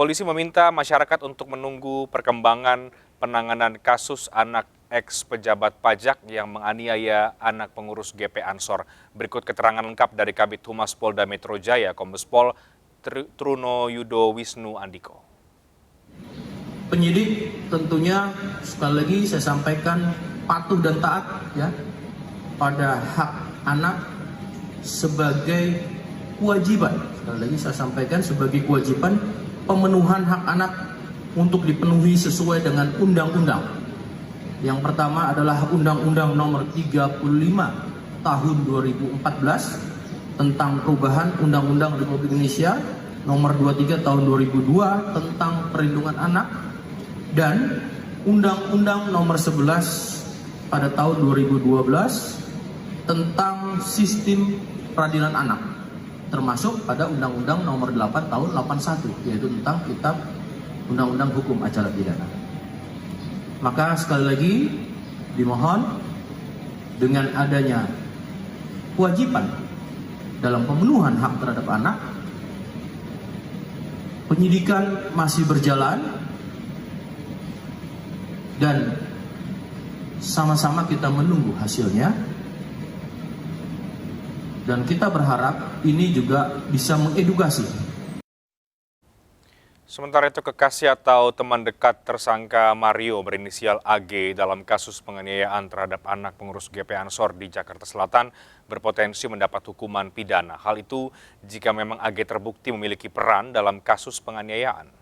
Polisi meminta masyarakat untuk menunggu perkembangan penanganan kasus anak ex-pejabat pajak yang menganiaya anak pengurus GP Ansor. Berikut keterangan lengkap dari Kabid Humas Polda Metro Jaya, Kombes Pol Truno Yudo Wisnu Andiko. Penyidik tentunya sekali lagi saya sampaikan patuh dan taat ya pada hak anak sebagai kewajiban. Sekali lagi saya sampaikan sebagai kewajiban pemenuhan hak anak untuk dipenuhi sesuai dengan undang-undang. Yang pertama adalah Undang-Undang Nomor 35 Tahun 2014 tentang perubahan Undang-Undang Republik Indonesia Nomor 23 Tahun 2002 tentang perlindungan anak dan Undang-Undang Nomor 11 pada tahun 2012 tentang sistem peradilan anak, termasuk pada Undang-Undang Nomor 8 Tahun 81 yaitu tentang Kitab Undang-Undang Hukum Acara Pidana. Maka sekali lagi dimohon dengan adanya kewajiban dalam pemenuhan hak terhadap anak, penyidikan masih berjalan dan sama-sama kita menunggu hasilnya. Dan kita berharap ini juga bisa mengedukasi. Sementara itu, kekasih atau teman dekat tersangka Mario berinisial AG dalam kasus penganiayaan terhadap anak pengurus GP Ansor di Jakarta Selatan berpotensi mendapat hukuman pidana. Hal itu jika memang AG terbukti memiliki peran dalam kasus penganiayaan.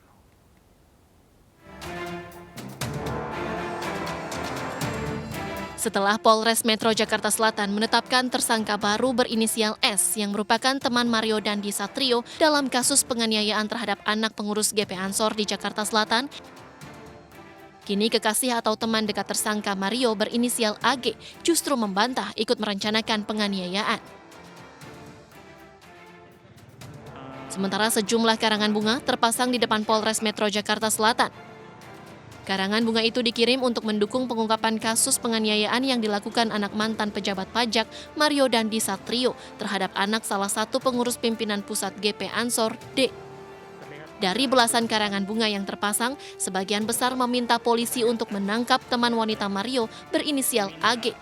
Setelah Polres Metro Jakarta Selatan menetapkan tersangka baru berinisial S yang merupakan teman Mario Dandi Satrio dalam kasus penganiayaan terhadap anak pengurus GP Ansor di Jakarta Selatan, kini kekasih atau teman dekat tersangka Mario berinisial AG justru membantah ikut merencanakan penganiayaan. Sementara sejumlah karangan bunga terpasang di depan Polres Metro Jakarta Selatan. Karangan bunga itu dikirim untuk mendukung pengungkapan kasus penganiayaan yang dilakukan anak mantan pejabat pajak Mario Dandi Satrio terhadap anak salah satu pengurus pimpinan pusat GP Ansor, D. Dari belasan karangan bunga yang terpasang, sebagian besar meminta polisi untuk menangkap teman wanita Mario berinisial AG.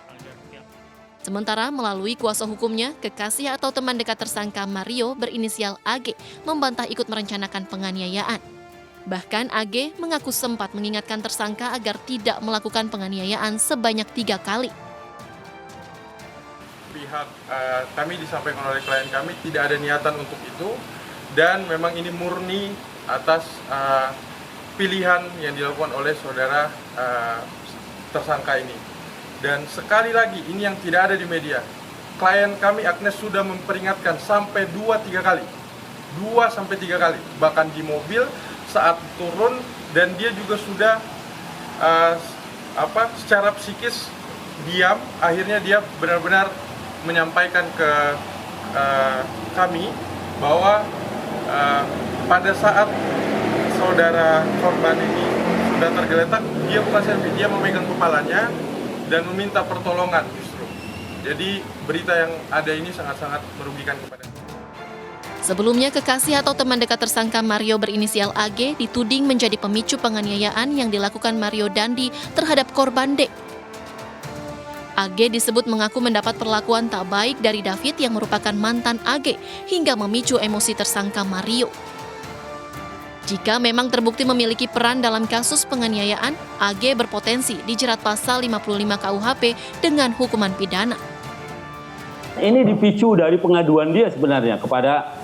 Sementara melalui kuasa hukumnya, kekasih atau teman dekat tersangka Mario berinisial AG membantah ikut merencanakan penganiayaan. Bahkan AG mengaku sempat mengingatkan tersangka agar tidak melakukan penganiayaan sebanyak 3 kali. Pihak kami disampaikan oleh klien kami tidak ada niatan untuk itu dan memang ini murni atas pilihan yang dilakukan oleh saudara tersangka ini. Dan sekali lagi ini yang tidak ada di media. Klien kami Agnes sudah memperingatkan sampai 2-3 kali. 2-3 kali bahkan di mobil saat turun, dan dia juga sudah secara psikis diam. Akhirnya dia benar-benar menyampaikan ke kami bahwa pada saat saudara korban ini sudah tergeletak, dia bukan selfie, dia memegang kepalanya dan meminta pertolongan justru. Jadi berita yang ada ini sangat-sangat merugikan kepada. Sebelumnya, kekasih atau teman dekat tersangka Mario berinisial AG dituding menjadi pemicu penganiayaan yang dilakukan Mario Dandi terhadap korban D. AG disebut mengaku mendapat perlakuan tak baik dari David yang merupakan mantan AG hingga memicu emosi tersangka Mario. Jika memang terbukti memiliki peran dalam kasus penganiayaan, AG berpotensi dijerat pasal 55 KUHP dengan hukuman pidana. Ini dipicu dari pengaduan dia sebenarnya kepada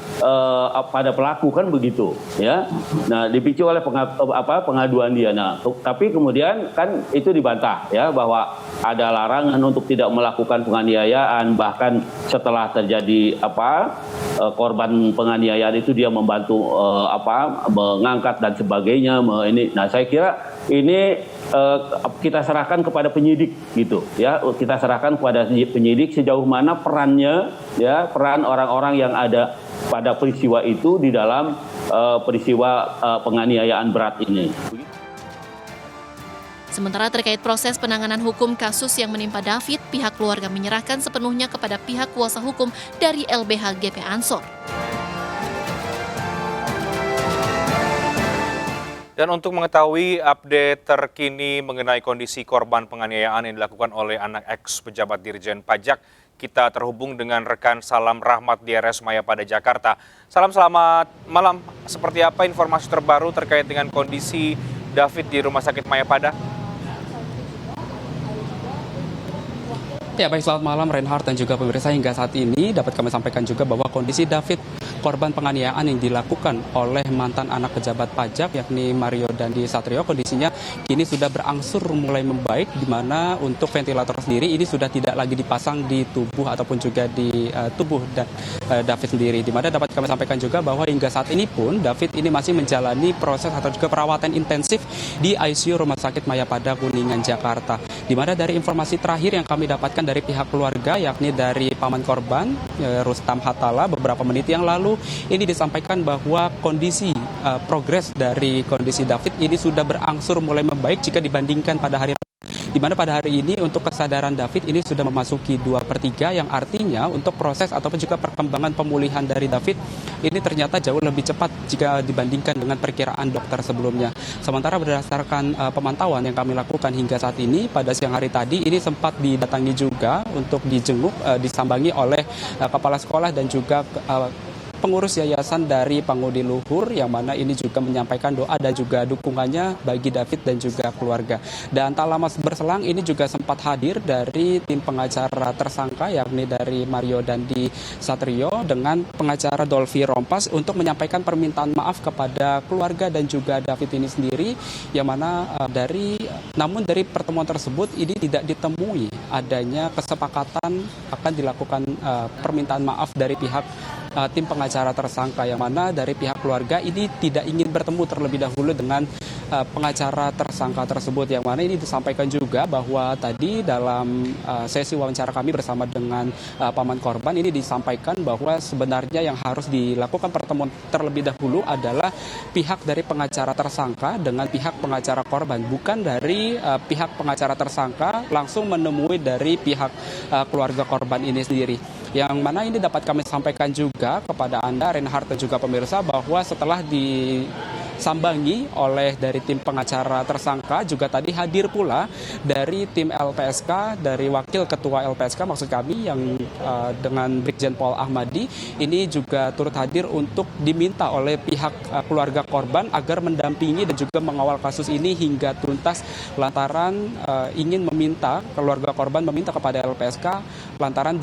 pada pelaku, kan begitu ya. Nah, dipicu oleh pengaduan dia. Nah, tapi kemudian kan itu dibantah ya, bahwa ada larangan untuk tidak melakukan penganiayaan, bahkan setelah terjadi korban penganiayaan itu dia membantu mengangkat dan sebagainya. Nah, saya kira ini kita serahkan kepada penyidik gitu ya. Kita serahkan kepada penyidik sejauh mana perannya ya, peran orang-orang yang ada pada peristiwa itu di dalam peristiwa penganiayaan berat ini. Sementara terkait proses penanganan hukum kasus yang menimpa David, pihak keluarga menyerahkan sepenuhnya kepada pihak kuasa hukum dari LBH GP Ansor. Dan untuk mengetahui update terkini mengenai kondisi korban penganiayaan yang dilakukan oleh anak ex pejabat Dirjen Pajak, kita terhubung dengan rekan Salam Rahmat di RS Mayapada, Jakarta. Salam, selamat malam. Seperti apa informasi terbaru terkait dengan kondisi David di Rumah Sakit Mayapada? Ya, baik, selamat malam Reinhardt dan juga pemirsa. Hingga saat ini dapat kami sampaikan juga bahwa kondisi David, korban penganiayaan yang dilakukan oleh mantan anak pejabat pajak yakni Mario Dandi Satrio, kondisinya kini sudah berangsur mulai membaik, di mana untuk ventilator sendiri ini sudah tidak lagi dipasang di tubuh ataupun juga di tubuh David sendiri, di mana dapat kami sampaikan juga bahwa hingga saat ini pun David ini masih menjalani proses atau juga perawatan intensif di ICU Rumah Sakit Mayapada Kuningan, Jakarta, di mana dari informasi terakhir yang kami dapatkan dari pihak keluarga yakni dari paman korban Rustam Hatala beberapa menit yang lalu, ini disampaikan bahwa kondisi progres dari kondisi David ini sudah berangsur mulai membaik jika dibandingkan pada hari, di mana pada hari ini untuk kesadaran David ini sudah memasuki 2/3, yang artinya untuk proses ataupun juga perkembangan pemulihan dari David ini ternyata jauh lebih cepat jika dibandingkan dengan perkiraan dokter sebelumnya. Sementara berdasarkan pemantauan yang kami lakukan hingga saat ini, pada siang hari tadi ini sempat didatangi juga untuk dijenguk, disambangi oleh kepala sekolah dan juga pengurus yayasan dari Pangudi Luhur, yang mana ini juga menyampaikan doa dan juga dukungannya bagi David dan juga keluarga. Dan tak lama berselang ini juga sempat hadir dari tim pengacara tersangka yakni dari Mario Dandi Satrio dengan pengacara Dolvi Rompas untuk menyampaikan permintaan maaf kepada keluarga dan juga David ini sendiri, yang mana namun dari pertemuan tersebut ini tidak ditemui adanya kesepakatan akan dilakukan permintaan maaf dari pihak tim pengacara tersangka, yang mana dari pihak keluarga ini tidak ingin bertemu terlebih dahulu dengan pengacara tersangka tersebut, yang mana ini disampaikan juga bahwa tadi dalam sesi wawancara kami bersama dengan paman korban ini disampaikan bahwa sebenarnya yang harus dilakukan pertemuan terlebih dahulu adalah pihak dari pengacara tersangka dengan pihak pengacara korban, bukan dari pihak pengacara tersangka langsung menemui dari pihak keluarga korban ini sendiri. Yang mana ini dapat kami sampaikan juga kepada Anda, Reinhardt dan juga pemirsa, bahwa setelah disambangi oleh dari tim pengacara tersangka, juga tadi hadir pula dari tim LPSK, dari wakil ketua LPSK maksud kami, yang dengan Brigjen Pol Ahmadi, ini juga turut hadir untuk diminta oleh pihak keluarga korban agar mendampingi dan juga mengawal kasus ini hingga tuntas, lantaran ingin meminta, keluarga korban meminta kepada LPSK lantaran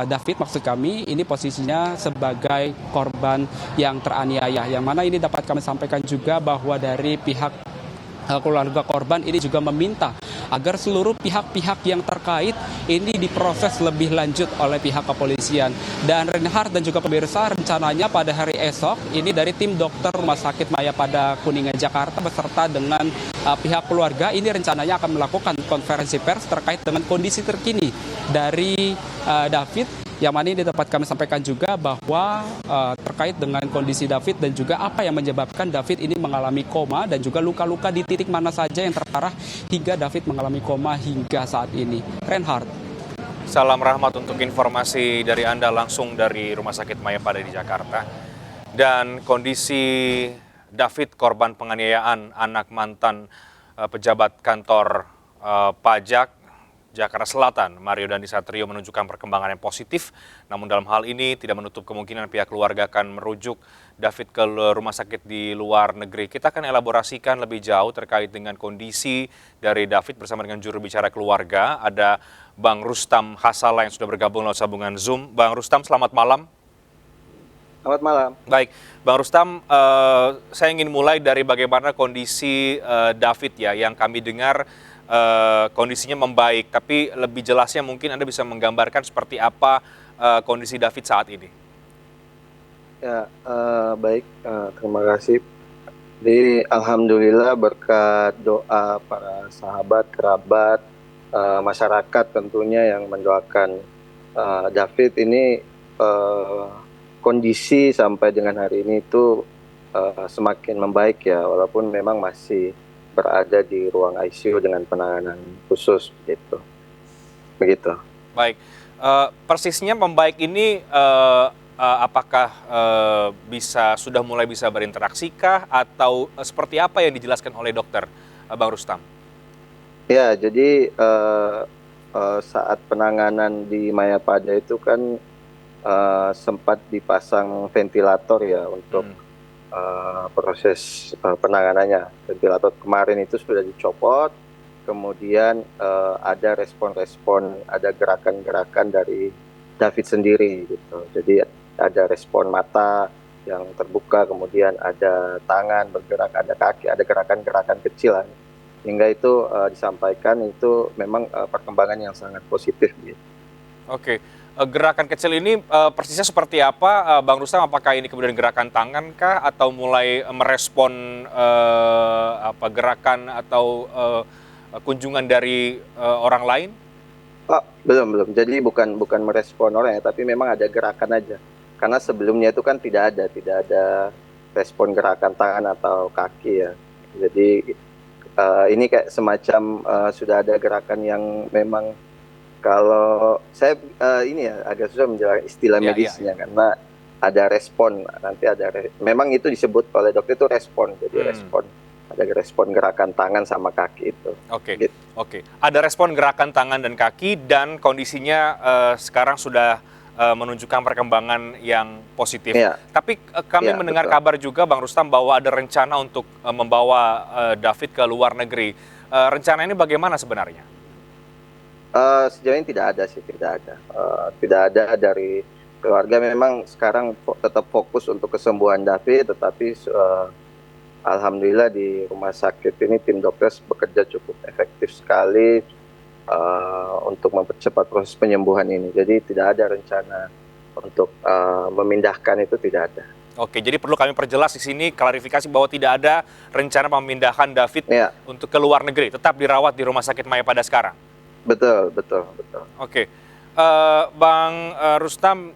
David maksud kami ini posisinya sebagai korban yang teraniaya, yang mana ini dapat kami sampaikan juga bahwa dari pihak keluarga korban ini juga meminta agar seluruh pihak-pihak yang terkait ini diproses lebih lanjut oleh pihak kepolisian. Dan Reinhardt dan juga pemirsa, rencananya pada hari esok ini dari tim dokter Rumah Sakit Mayapada Kuningan, Jakarta beserta dengan pihak keluarga ini rencananya akan melakukan konferensi pers terkait dengan kondisi terkini dari David, yang mana ini dapat kami sampaikan juga bahwa terkait dengan kondisi David dan juga apa yang menyebabkan David ini mengalami koma dan juga luka-luka di titik mana saja yang terparah hingga David mengalami koma hingga saat ini. Reinhardt. Salam Rahmat untuk informasi dari Anda langsung dari Rumah Sakit Mayapada di Jakarta. Dan kondisi David, korban penganiayaan anak mantan pejabat kantor pajak Jakarta Selatan, Mario Dandi Satrio, menunjukkan perkembangan yang positif. Namun dalam hal ini tidak menutup kemungkinan pihak keluarga akan merujuk David ke rumah sakit di luar negeri. Kita akan elaborasikan lebih jauh terkait dengan kondisi dari David bersama dengan juru bicara keluarga. Ada Bang Rustam Hasala yang sudah bergabung lewat sambungan Zoom. Bang Rustam, selamat malam. Selamat malam. Baik, Bang Rustam, saya ingin mulai dari bagaimana kondisi David ya, yang kami dengar kondisinya membaik, tapi lebih jelasnya mungkin Anda bisa menggambarkan seperti apa kondisi David saat ini. Ya, baik, terima kasih. Jadi alhamdulillah berkat doa para sahabat, kerabat, masyarakat tentunya yang mendoakan David ini, kondisi sampai dengan hari ini itu semakin membaik ya, walaupun memang masih berada di ruang ICU dengan penanganan khusus begitu. Baik, persisnya membaik ini apakah sudah mulai bisa berinteraksi kah atau seperti apa yang dijelaskan oleh dokter, Bang Rustam? Ya, jadi saat penanganan di Mayapada itu kan sempat dipasang ventilator ya untuk proses penanganannya. Ventilator kemarin itu sudah dicopot, kemudian ada respon-respon, ada gerakan-gerakan dari David sendiri gitu. Jadi ada respon mata yang terbuka, kemudian ada tangan bergerak, ada kaki, ada gerakan-gerakan kecil. Hingga itu disampaikan itu memang perkembangan yang sangat positif gitu. Oke, gerakan kecil ini persisnya seperti apa, Bang Rustam? Apakah ini kemudian gerakan tangan kah atau mulai merespon gerakan atau kunjungan dari orang lain? Oh, belum. Jadi bukan merespon orang ya, tapi memang ada gerakan aja. Karena sebelumnya itu kan tidak ada respon gerakan tangan atau kaki ya. Jadi ini kayak semacam sudah ada gerakan yang memang kalau saya ini ya agak susah menjelaskan istilah medisnya karena ada respon, nanti memang itu disebut oleh dokter itu respon. Jadi respon, ada respon gerakan tangan sama kaki itu. Oke. Gitu. Oke. Ada respon gerakan tangan dan kaki dan kondisinya sekarang sudah menunjukkan perkembangan yang positif. Ya. Tapi kami mendengar kabar juga, Bang Rustam, bahwa ada rencana untuk membawa David ke luar negeri. Rencana ini bagaimana sebenarnya? Sejauh ini tidak ada. Tidak ada dari keluarga. Memang sekarang tetap fokus untuk kesembuhan David, tetapi alhamdulillah di rumah sakit ini tim dokter bekerja cukup efektif sekali untuk mempercepat proses penyembuhan ini. Jadi tidak ada rencana untuk memindahkan, itu tidak ada. Oke, jadi perlu kami perjelas di sini klarifikasi bahwa tidak ada rencana memindahkan David untuk ke luar negeri, tetap dirawat di Rumah Sakit Mayapada sekarang. Betul. Oke, Bang Rustam,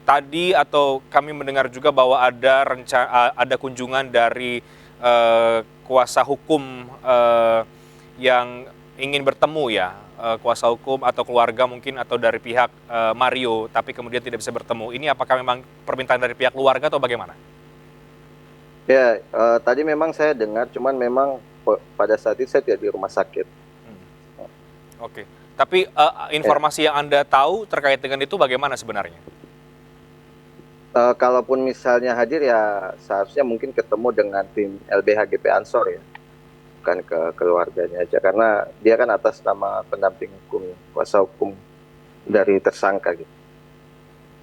tadi atau kami mendengar juga bahwa ada kunjungan dari kuasa hukum yang ingin bertemu ya, kuasa hukum atau keluarga mungkin atau dari pihak Mario, tapi kemudian tidak bisa bertemu. Ini apakah memang permintaan dari pihak keluarga atau bagaimana? Ya, tadi memang saya dengar, cuman memang pada saat itu saya tidak di rumah sakit. Oke, tapi informasi yang Anda tahu terkait dengan itu bagaimana sebenarnya? Kalaupun misalnya hadir ya seharusnya mungkin ketemu dengan tim LBH GP Ansor ya, bukan ke keluarganya aja, karena dia kan atas nama pendamping hukum, kuasa hukum dari tersangka gitu.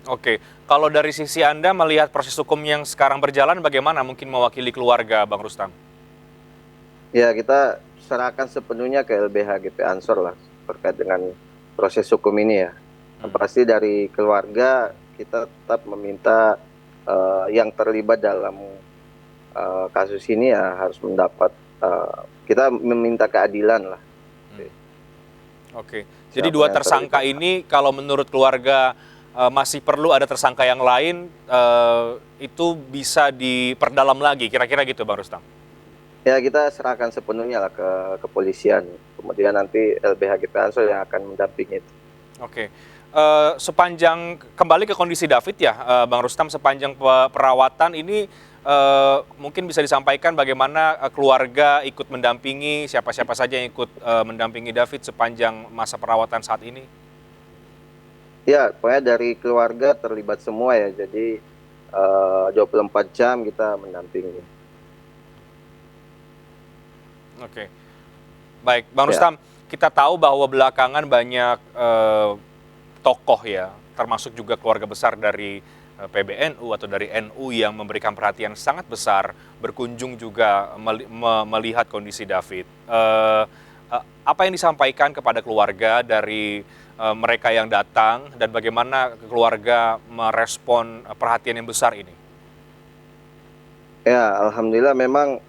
Oke, kalau dari sisi Anda melihat proses hukum yang sekarang berjalan bagaimana mungkin mewakili keluarga, Bang Rustam? Ya, kita serahkan sepenuhnya ke LBH GP Ansor lah terkait dengan proses hukum ini ya. Pasti dari keluarga kita tetap meminta yang terlibat dalam kasus ini ya harus mendapat, kita meminta keadilan lah. Oke, jadi dua tersangka ini kalau menurut keluarga masih perlu ada tersangka yang lain, itu bisa diperdalam lagi, kira-kira gitu, Bang Rustam? Ya, kita serahkan sepenuhnya lah ke kepolisian, kemudian nanti LBH GP Ansor yang akan mendampingi itu. Oke. Sepanjang kembali ke kondisi David ya, Bang Rustam, sepanjang perawatan ini mungkin bisa disampaikan bagaimana keluarga ikut mendampingi, siapa-siapa saja yang ikut mendampingi David sepanjang masa perawatan saat ini? Ya, pokoknya dari keluarga terlibat semua ya, jadi 24 jam kita mendampingi. Oke, baik, Bang Rustam, kita tahu bahwa belakangan banyak tokoh ya, termasuk juga keluarga besar dari PBNU atau dari NU yang memberikan perhatian sangat besar, berkunjung juga melihat kondisi David. Apa yang disampaikan kepada keluarga dari mereka yang datang dan bagaimana keluarga merespon perhatian yang besar ini? Ya, alhamdulillah memang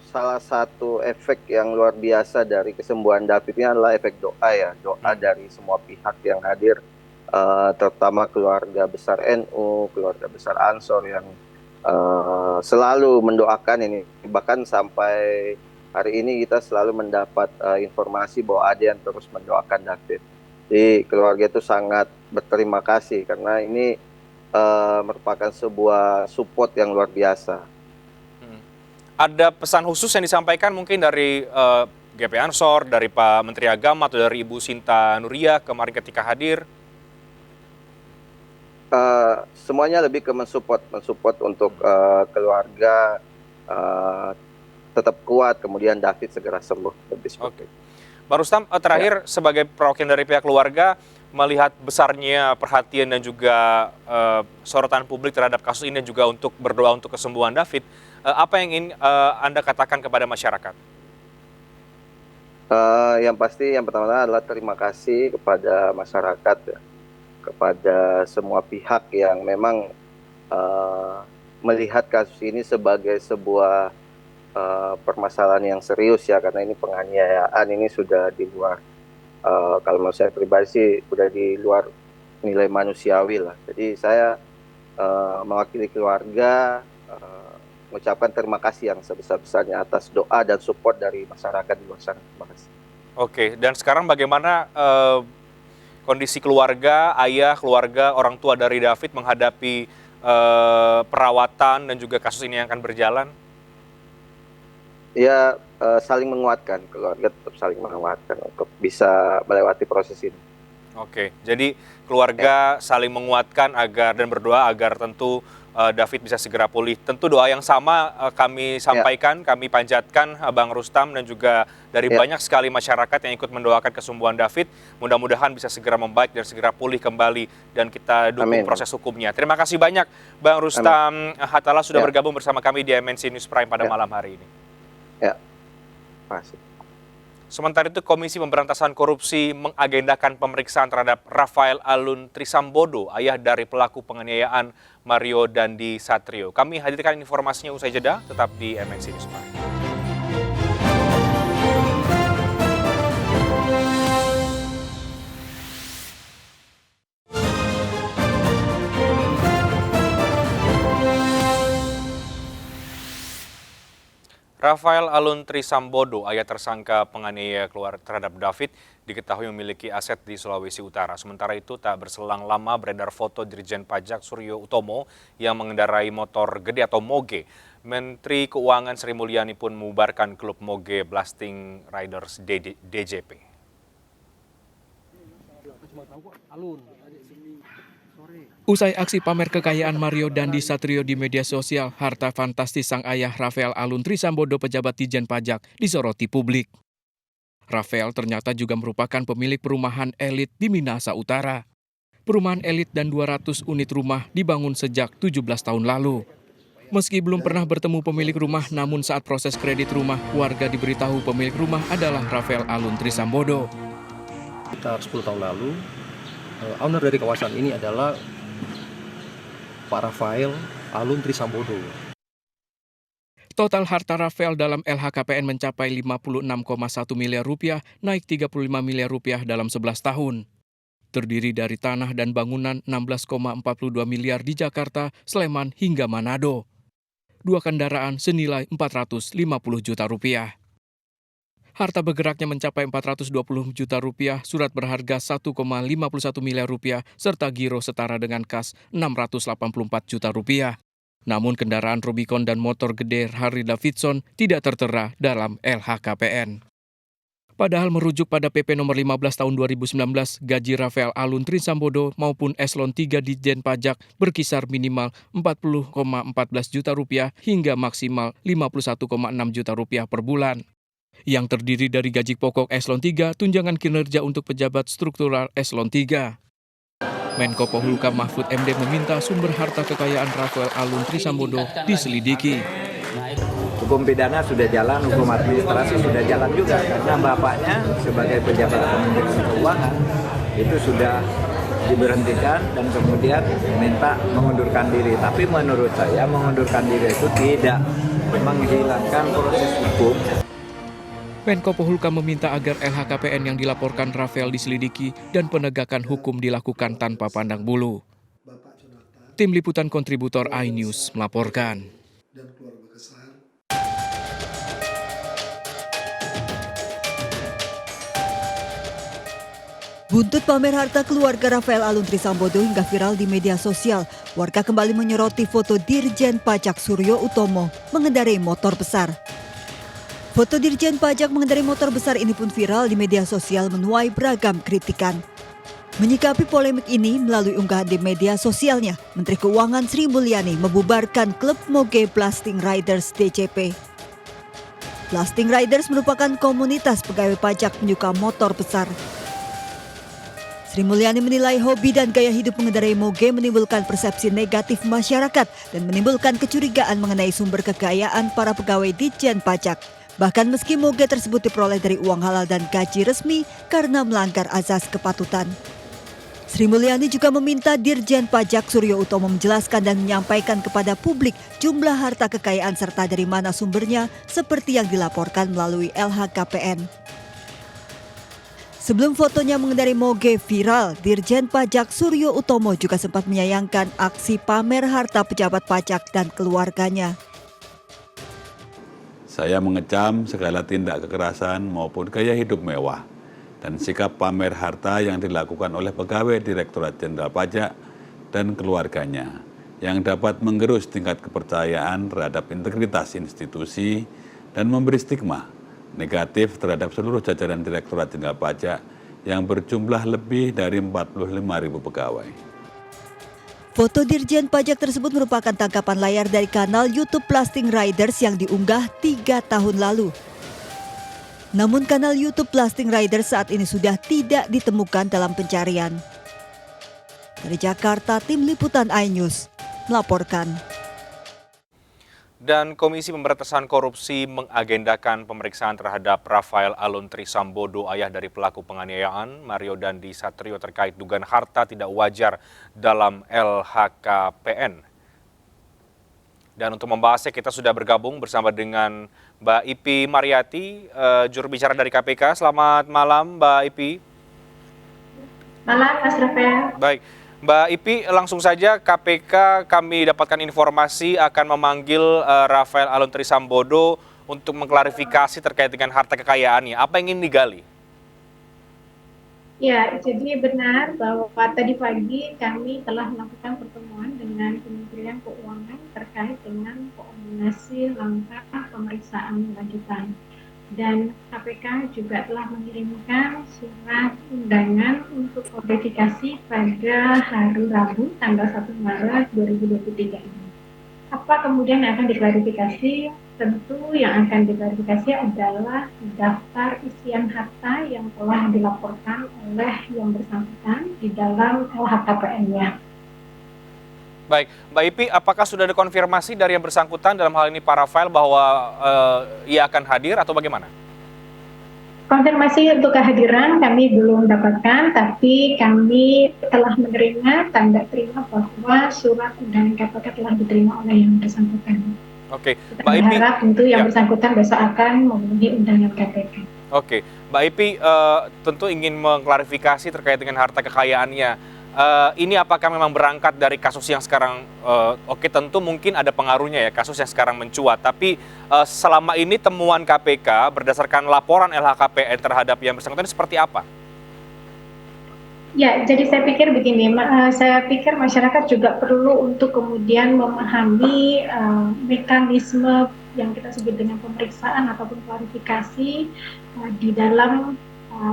salah satu efek yang luar biasa dari kesembuhan David ini adalah efek doa ya, doa dari semua pihak yang hadir, terutama keluarga besar NU, keluarga besar Ansor yang selalu mendoakan ini. Bahkan sampai hari ini kita selalu mendapat informasi bahwa ada yang terus mendoakan David. Jadi keluarga itu sangat berterima kasih karena ini merupakan sebuah support yang luar biasa. Ada pesan khusus yang disampaikan mungkin dari GP Ansor, dari Pak Menteri Agama atau dari Ibu Sinta Nuria kemarin ketika hadir? Semuanya lebih ke mensupport untuk keluarga tetap kuat, kemudian David segera sembuh. Oke. Bang Rustam, terakhir sebagai perwakilan dari pihak keluarga, melihat besarnya perhatian dan juga sorotan publik terhadap kasus ini dan juga untuk berdoa untuk kesembuhan David, apa yang ingin Anda katakan kepada masyarakat? Yang pasti yang pertama adalah terima kasih kepada masyarakat, ya, kepada semua pihak yang memang melihat kasus ini sebagai sebuah permasalahan yang serius, ya, karena ini penganiayaan, ini sudah di luar kalau menurut saya pribadi sih sudah di luar nilai manusiawi lah. Jadi saya mewakili keluarga mengucapkan terima kasih yang sebesar-besarnya atas doa dan support dari masyarakat di luar sana. Terima kasih. Oke, dan sekarang bagaimana kondisi keluarga, keluarga, orang tua dari David menghadapi perawatan dan juga kasus ini yang akan berjalan? Ya, saling menguatkan, keluarga tetap saling menguatkan untuk bisa melewati proses ini. Oke, jadi keluarga saling menguatkan dan berdoa agar tentu David bisa segera pulih. Tentu doa yang sama kami sampaikan, kami panjatkan Bang Rustam dan juga dari banyak sekali masyarakat yang ikut mendoakan kesembuhan David. Mudah-mudahan bisa segera membaik dan segera pulih kembali dan kita dukung proses hukumnya. Terima kasih banyak Bang Rustam Hatala sudah bergabung bersama kami di MNC News Prime pada malam hari ini. Ya, masih. Sementara itu, Komisi Pemberantasan Korupsi mengagendakan pemeriksaan terhadap Rafael Alun Trisambodo, ayah dari pelaku penganiayaan Mario Dandi Satrio. Kami hadirkan informasinya usai jeda, tetap di MNC News Prime. Rafael Alun Trisambodo, ayah tersangka penganiaya terhadap David, diketahui memiliki aset di Sulawesi Utara. Sementara itu, tak berselang lama beredar foto Dirjen Pajak Suryo Utomo yang mengendarai motor gede atau moge. Menteri Keuangan Sri Mulyani pun membubarkan klub moge Blasting Riders DJP. Usai aksi pamer kekayaan Mario Dandi Satrio di media sosial, harta fantastis sang ayah Rafael Alun Trisambodo pejabat Ditjen Pajak disoroti publik. Rafael ternyata juga merupakan pemilik perumahan elit di Minahasa Utara. Perumahan elit dan 200 unit rumah dibangun sejak 17 tahun lalu. Meski belum pernah bertemu pemilik rumah, namun saat proses kredit rumah, warga diberitahu pemilik rumah adalah Rafael Alun Trisambodo. Sekitar 10 tahun lalu, owner dari kawasan ini adalah Pak Rafael Alun Trisambodo. Total harta Rafael dalam LHKPN mencapai 56,1 miliar rupiah, naik 35 miliar rupiah dalam 11 tahun. Terdiri dari tanah dan bangunan 16,42 miliar di Jakarta, Sleman hingga Manado. 2 kendaraan senilai 450 juta rupiah. Harta bergeraknya mencapai 420 juta rupiah, surat berharga 1,51 miliar rupiah, serta giro setara dengan kas 684 juta rupiah. Namun kendaraan Rubicon dan motor gede Harley Davidson tidak tertera dalam LHKPN. Padahal merujuk pada PP nomor 15 tahun 2019, gaji Rafael Alun Trisambodo maupun Eselon 3 Ditjen Pajak berkisar minimal 40,14 juta rupiah hingga maksimal 51,6 juta rupiah per bulan. Yang terdiri dari gaji pokok Eselon 3, tunjangan kinerja untuk pejabat struktural Eselon 3. Menko Polhukam Mahfud MD meminta sumber harta kekayaan Rafael Alun Trisambodo diselidiki. Hukum pidana sudah jalan, hukum administrasi sudah jalan juga, karena bapaknya sebagai pejabat Kementerian Keuangan itu sudah diberhentikan dan kemudian minta mengundurkan diri. Tapi menurut saya mengundurkan diri itu tidak menghilangkan proses hukum. Menko Polhukam meminta agar LHKPN yang dilaporkan Rafael diselidiki dan penegakan hukum dilakukan tanpa pandang bulu. Tim Liputan Kontributor iNews melaporkan. Buntut pamer harta keluarga Rafael Alun Trisambodo hingga viral di media sosial, warga kembali menyoroti foto Dirjen Pajak Suryo Utomo mengendarai motor besar. Foto Dirjen Pajak mengendarai motor besar ini pun viral di media sosial menuai beragam kritikan. Menyikapi polemik ini melalui unggahan di media sosialnya, Menteri Keuangan Sri Mulyani membubarkan klub Moge Blasting Riders DCP. Blasting Riders merupakan komunitas pegawai pajak penyuka motor besar. Sri Mulyani menilai hobi dan gaya hidup mengendarai moge menimbulkan persepsi negatif masyarakat dan menimbulkan kecurigaan mengenai sumber kekayaan para pegawai Ditjen Pajak. Bahkan meski moge tersebut diperoleh dari uang halal dan gaji resmi karena melanggar azas kepatutan. Sri Mulyani juga meminta Dirjen Pajak Suryo Utomo menjelaskan dan menyampaikan kepada publik jumlah harta kekayaan serta dari mana sumbernya seperti yang dilaporkan melalui LHKPN. Sebelum fotonya mengendarai moge viral, Dirjen Pajak Suryo Utomo juga sempat menyayangkan aksi pamer harta pejabat pajak dan keluarganya. Saya mengecam segala tindak kekerasan maupun gaya hidup mewah dan sikap pamer harta yang dilakukan oleh pegawai Direktorat Jenderal Pajak dan keluarganya yang dapat menggerus tingkat kepercayaan terhadap integritas institusi dan memberi stigma negatif terhadap seluruh jajaran Direktorat Jenderal Pajak yang berjumlah lebih dari 45.000 pegawai. Foto Dirjen Pajak tersebut merupakan tangkapan layar dari kanal YouTube Blasting Riders yang diunggah 3 tahun lalu. Namun kanal YouTube Blasting Riders saat ini sudah tidak ditemukan dalam pencarian. Dari Jakarta, Tim Liputan iNews melaporkan. Dan Komisi Pemberantasan Korupsi mengagendakan pemeriksaan terhadap Rafael Alun Trisambodo, ayah dari pelaku penganiayaan Mario Dandi Satrio terkait dugaan harta tidak wajar dalam LHKPN. Dan untuk membahasnya kita sudah bergabung bersama dengan Mbak Ipi Mariati, juru bicara dari KPK. Selamat malam Mbak Ipi. Malam Mas Rafael. Baik. Mbak Ipi, langsung saja KPK kami dapatkan informasi akan memanggil Rafael Alun Trisambodo untuk mengklarifikasi terkait dengan harta kekayaannya. Apa yang ingin digali? Ya, jadi benar bahwa tadi pagi kami telah melakukan pertemuan dengan Kementerian Keuangan terkait dengan koordinasi langkah pemeriksaan lanjutan. Dan KPK juga telah mengirimkan surat undangan untuk klarifikasi pada hari Rabu tanggal 1 Maret 2023 ini. Apa kemudian yang akan diklarifikasi? Tentu yang akan diklarifikasi adalah daftar isian harta yang telah dilaporkan oleh yang bersangkutan di dalam LHKPN-nya. Baik, Mbak Ipi, apakah sudah ada konfirmasi dari yang bersangkutan dalam hal ini Pak Rafael bahwa ia akan hadir atau bagaimana? Konfirmasi untuk kehadiran kami belum dapatkan, tapi kami telah menerima tanda terima bahwa surat undangan KPK telah diterima oleh yang bersangkutan. Oke, Kita Mbak Ipi. berharap tentu yang ya. bersangkutan besok akan memenuhi undangan KPK. Oke, Mbak Ipi tentu ingin mengklarifikasi terkait dengan harta kekayaannya. Ini apakah memang berangkat dari kasus yang sekarang, oke tentu mungkin ada pengaruhnya ya kasus yang sekarang mencuat, tapi selama ini temuan KPK berdasarkan laporan LHKPN terhadap yang bersangkutan seperti apa? Ya, jadi saya pikir begini, saya pikir masyarakat juga perlu untuk kemudian memahami mekanisme yang kita sebut dengan pemeriksaan ataupun klarifikasi di dalam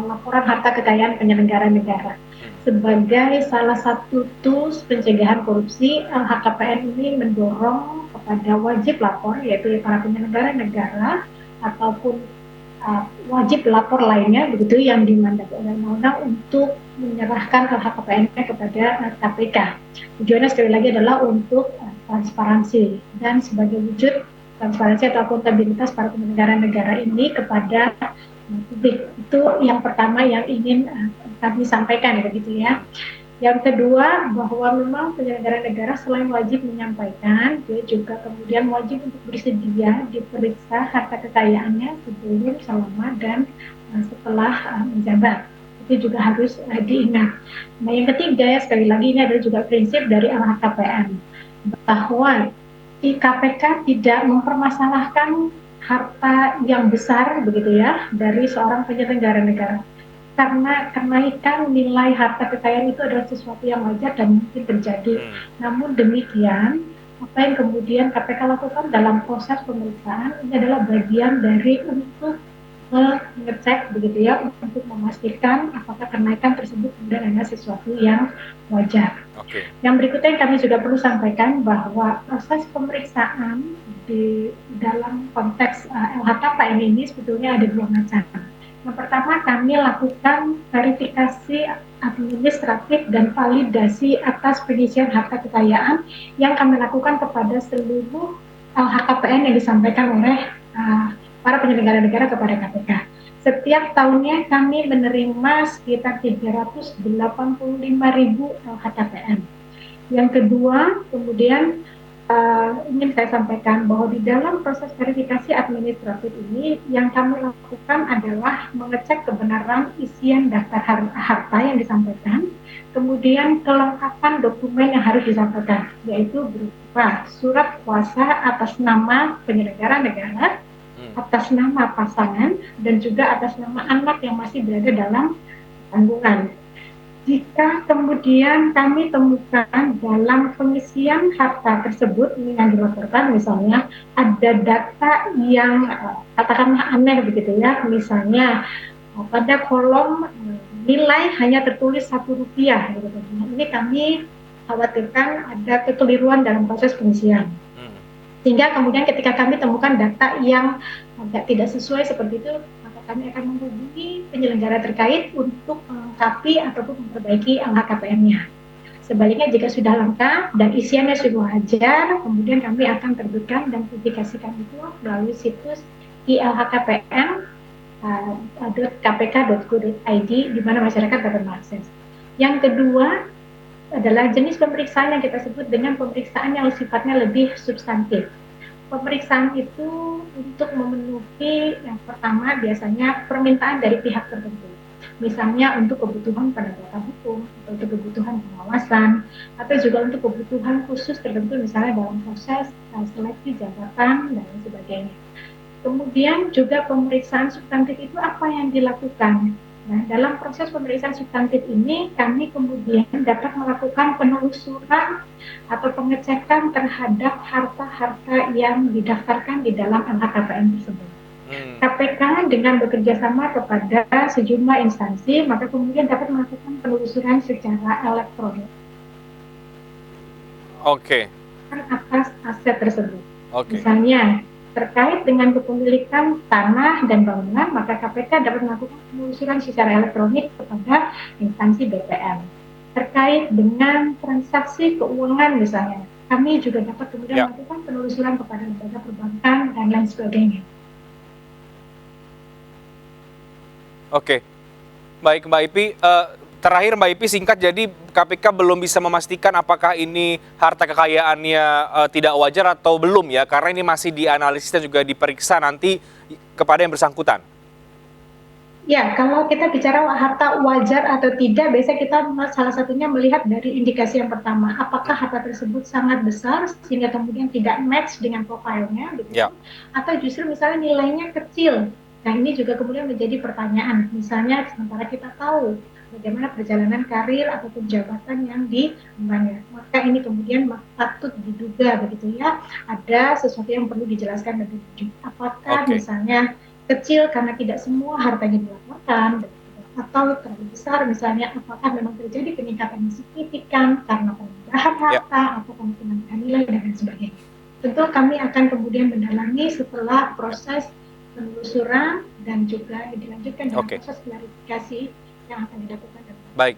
laporan harta kekayaan penyelenggara negara. Sebagai salah satu tools pencegahan korupsi, LHKPN ini mendorong kepada wajib lapor, yaitu para penyelenggara negara ataupun wajib lapor lainnya, begitu yang dimandati oleh undang-undang untuk menyerahkan LHKPN-nya kepada KPK. Tujuannya sekali lagi adalah untuk transparansi dan sebagai wujud transparansi atau akuntabilitas para penyelenggara negara ini kepada publik. Itu yang pertama yang ingin kami sampaikan, begitu ya. Yang kedua, bahwa memang penyelenggara negara selain wajib menyampaikan, dia juga kemudian wajib untuk bersedia diperiksa harta kekayaannya sebelum, selama, dan setelah menjabat. Itu juga harus diingat. Nah, yang ketiga ya, sekali lagi ini adalah juga prinsip dari LHKPN, bahwa KPK tidak mempermasalahkan harta yang besar, begitu ya, dari seorang penyelenggara negara. karena kenaikan nilai harta kekayaan itu adalah sesuatu yang wajar dan mungkin terjadi. Namun demikian, apa yang kemudian KPK lakukan dalam proses pemeriksaan ini adalah bagian dari untuk mengecek begitu ya, untuk memastikan apakah kenaikan tersebut kemudian adalah sesuatu yang wajar. Yang berikutnya yang kami juga perlu sampaikan bahwa proses pemeriksaan di dalam konteks LHKPN ini sebetulnya ada dua macam. Yang pertama, kami lakukan verifikasi administratif dan validasi atas pengisian harta kekayaan yang kami lakukan kepada seluruh LHKPN yang disampaikan oleh para penyelenggara negara kepada KPK. Setiap tahunnya kami menerima sekitar 385.000 LHKPN. Yang kedua, kemudian ingin saya sampaikan bahwa di dalam proses verifikasi administratif ini yang kami lakukan adalah mengecek kebenaran isian daftar harta yang disampaikan, kemudian kelengkapan dokumen yang harus disampaikan, yaitu berupa surat kuasa atas nama penyelenggara negara, atas nama pasangan, dan juga atas nama anak yang masih berada dalam tanggungan. Jika kemudian kami temukan dalam pengisian harta tersebut yang dilaporkan, misalnya ada data yang katakanlah aneh begitu ya, misalnya pada kolom nilai hanya tertulis Rp1 gitu. Nah, ini kami khawatirkan ada kekeliruan dalam proses pengisian. Sehingga kemudian ketika kami temukan data yang tidak sesuai seperti itu, maka kami akan menghubungi penyelenggara terkait untuk melengkapi ataupun memperbaiki LHKPN-nya. Sebaliknya jika sudah lengkap dan isiannya sudah wajar, kemudian kami akan terbitkan dan publikasikan itu melalui situs ilhkpn.kpk.go.id di mana masyarakat dapat mengakses. Yang kedua adalah jenis pemeriksaan yang kita sebut dengan pemeriksaan yang sifatnya lebih substantif. Pemeriksaan itu untuk memenuhi yang pertama biasanya permintaan dari pihak tertentu. Misalnya untuk kebutuhan penegakan hukum, atau untuk kebutuhan pengawasan, atau juga untuk kebutuhan khusus tertentu misalnya dalam proses seleksi jabatan dan sebagainya. Kemudian juga pemeriksaan substantif itu apa yang dilakukan? Nah, dalam proses pemeriksaan substantif ini, kami kemudian dapat melakukan penelusuran atau pengecekan terhadap harta-harta yang didaftarkan di dalam LHKPN tersebut. KPK dengan bekerja sama kepada sejumlah instansi, maka kemudian dapat melakukan penelusuran secara elektronik. Atas aset tersebut. Misalnya, terkait dengan kepemilikan tanah dan bangunan, maka KPK dapat melakukan penelusuran secara elektronik kepada instansi BPN. Terkait dengan transaksi keuangan misalnya, kami juga dapat kemudian melakukan penelusuran kepada lembaga perbankan dan lain sebagainya. Baik Mbak Ipi, terakhir Mbak Ipi singkat, jadi KPK belum bisa memastikan apakah ini harta kekayaannya tidak wajar atau belum ya, karena ini masih dianalisis dan juga diperiksa nanti kepada yang bersangkutan. Ya, kalau kita bicara harta wajar atau tidak, biasanya kita salah satunya melihat dari indikasi yang pertama, apakah harta tersebut sangat besar sehingga kemudian tidak match dengan profilnya, gitu, atau justru misalnya nilainya kecil. Nah, ini juga kemudian menjadi pertanyaan. Misalnya, sementara kita tahu bagaimana perjalanan karir ataupun jabatan yang diembannya, maka ini kemudian patut diduga begitu ya, ada sesuatu yang perlu dijelaskan lebih lanjut. Apakah misalnya kecil karena tidak semua hartanya dilaporkan, atau terlalu besar misalnya, apakah memang terjadi peningkatan yang signifikan karena penambahan harta atau penambahan nilai dan lain sebagainya. Tentu kami akan kemudian mendalami setelah proses penelusuran dan juga dilanjutkan dengan proses klarifikasi yang akan dilakukan. Baik,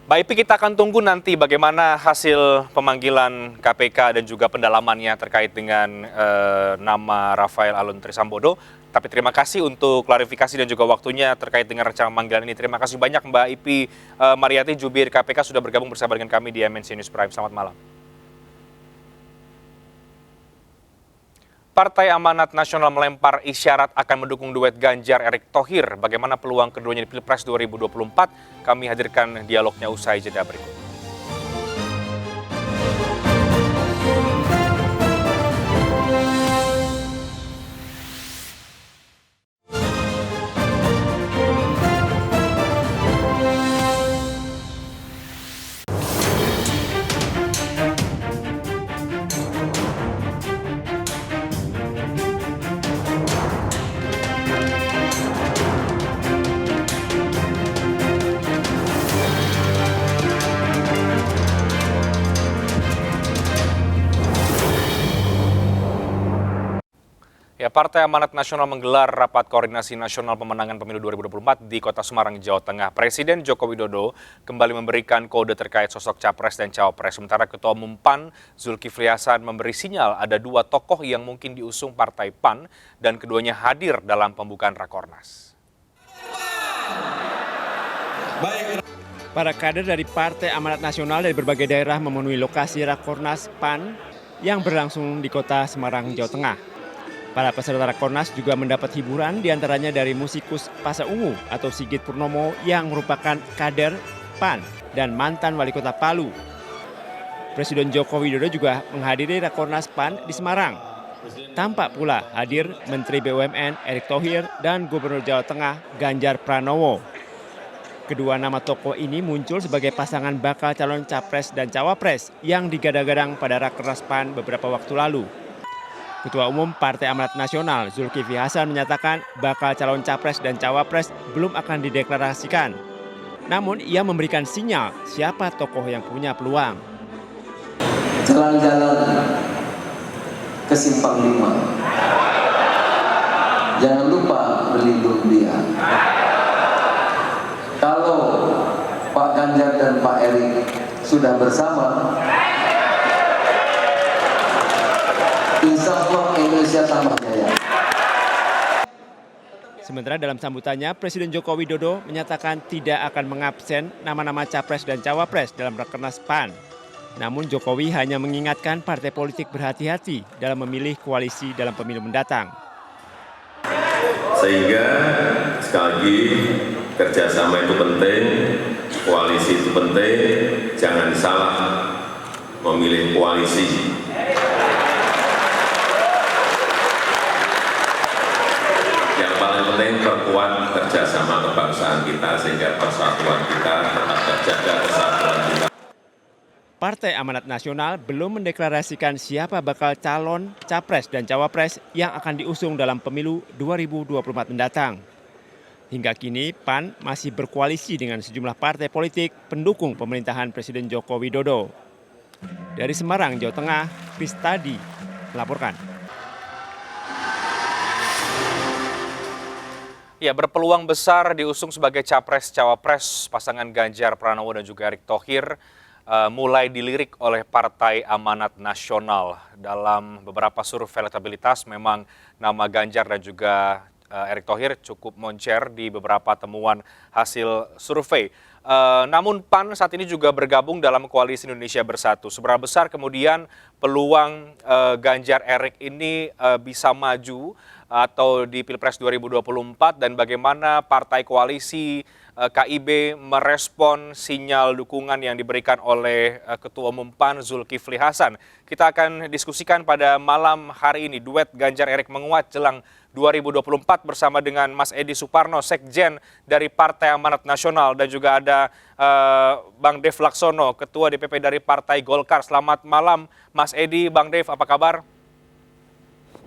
Mbak Ipi, kita akan tunggu nanti bagaimana hasil pemanggilan KPK dan juga pendalamannya terkait dengan nama Rafael Alun Trisambodo. Tapi terima kasih untuk klarifikasi dan juga waktunya terkait dengan rencana pemanggilan ini. Terima kasih banyak Mbak Ipi Mariati, Jubir KPK, sudah bergabung bersama dengan kami di MNC News Prime. Selamat malam. Partai Amanat Nasional melempar isyarat akan mendukung duet Ganjar Erick Thohir. Bagaimana peluang keduanya di Pilpres 2024? Kami hadirkan dialognya usai jeda berikut. Partai Amanat Nasional menggelar rapat koordinasi nasional pemenangan pemilu 2024 di Kota Semarang, Jawa Tengah. Presiden Joko Widodo kembali memberikan kode terkait sosok capres dan cawapres. Sementara Ketua Umum PAN Zulkifli Hasan memberi sinyal ada dua tokoh yang mungkin diusung Partai PAN dan keduanya hadir dalam pembukaan Rakornas. Para kader dari Partai Amanat Nasional dari berbagai daerah memenuhi lokasi Rakornas PAN yang berlangsung di Kota Semarang, Jawa Tengah. Para peserta Rakornas juga mendapat hiburan diantaranya dari musikus Pasa Ungu atau Sigit Purnomo yang merupakan kader PAN dan mantan wali kota Palu. Presiden Joko Widodo juga menghadiri Rakornas PAN di Semarang. Tampak pula hadir Menteri BUMN Erick Thohir dan Gubernur Jawa Tengah Ganjar Pranowo. Kedua nama tokoh ini muncul sebagai pasangan bakal calon capres dan cawapres yang digadang-gadang pada Rakernas PAN beberapa waktu lalu. Ketua Umum Partai Amanat Nasional Zulkifli Hasan menyatakan bakal calon capres dan cawapres belum akan dideklarasikan. Namun ia memberikan sinyal siapa tokoh yang punya peluang. Jalan-jalan ke Simpang 5. Jangan lupa berlindung dia. Kalau Pak Ganjar dan Pak Erik sudah bersama, insya Allah Indonesia tambah jaya. Sementara dalam sambutannya, Presiden Joko Widodo menyatakan tidak akan mengabsen nama-nama capres dan cawapres dalam Rakernas PAN. Namun Jokowi hanya mengingatkan partai politik berhati-hati dalam memilih koalisi dalam pemilu mendatang. Sehingga sekali lagi kerjasama itu penting, koalisi itu penting, jangan salah memilih koalisi. Yang paling penting perkuat kerjasama kebangsaan kita sehingga persatuan kita tetap terjaga, kesatuan kita. Partai Amanat Nasional belum mendeklarasikan siapa bakal calon capres dan cawapres yang akan diusung dalam pemilu 2024 mendatang. Hingga kini PAN masih berkoalisi dengan sejumlah partai politik pendukung pemerintahan Presiden Joko Widodo. Dari Semarang, Jawa Tengah, Pistadi melaporkan. Ya, berpeluang besar diusung sebagai capres-cawapres pasangan Ganjar Pranowo dan juga Erick Thohir mulai dilirik oleh Partai Amanat Nasional. Dalam beberapa survei elektabilitas memang nama Ganjar dan juga Erick Thohir cukup moncer di beberapa temuan hasil survei. Namun PAN saat ini juga bergabung dalam Koalisi Indonesia Bersatu. Seberapa besar kemudian peluang Ganjar Erick ini bisa maju atau di Pilpres 2024 dan bagaimana partai koalisi KIB merespon sinyal dukungan yang diberikan oleh Ketua Umum PAN Zulkifli Hasan. Kita akan diskusikan pada malam hari ini duet Ganjar Erick menguat jelang 2024 bersama dengan Mas Edi Suparno, Sekjen dari Partai Amanat Nasional, dan juga ada Bang Dev Laksono, Ketua DPP dari Partai Golkar. Selamat malam Mas Edi, Bang Dev, apa kabar?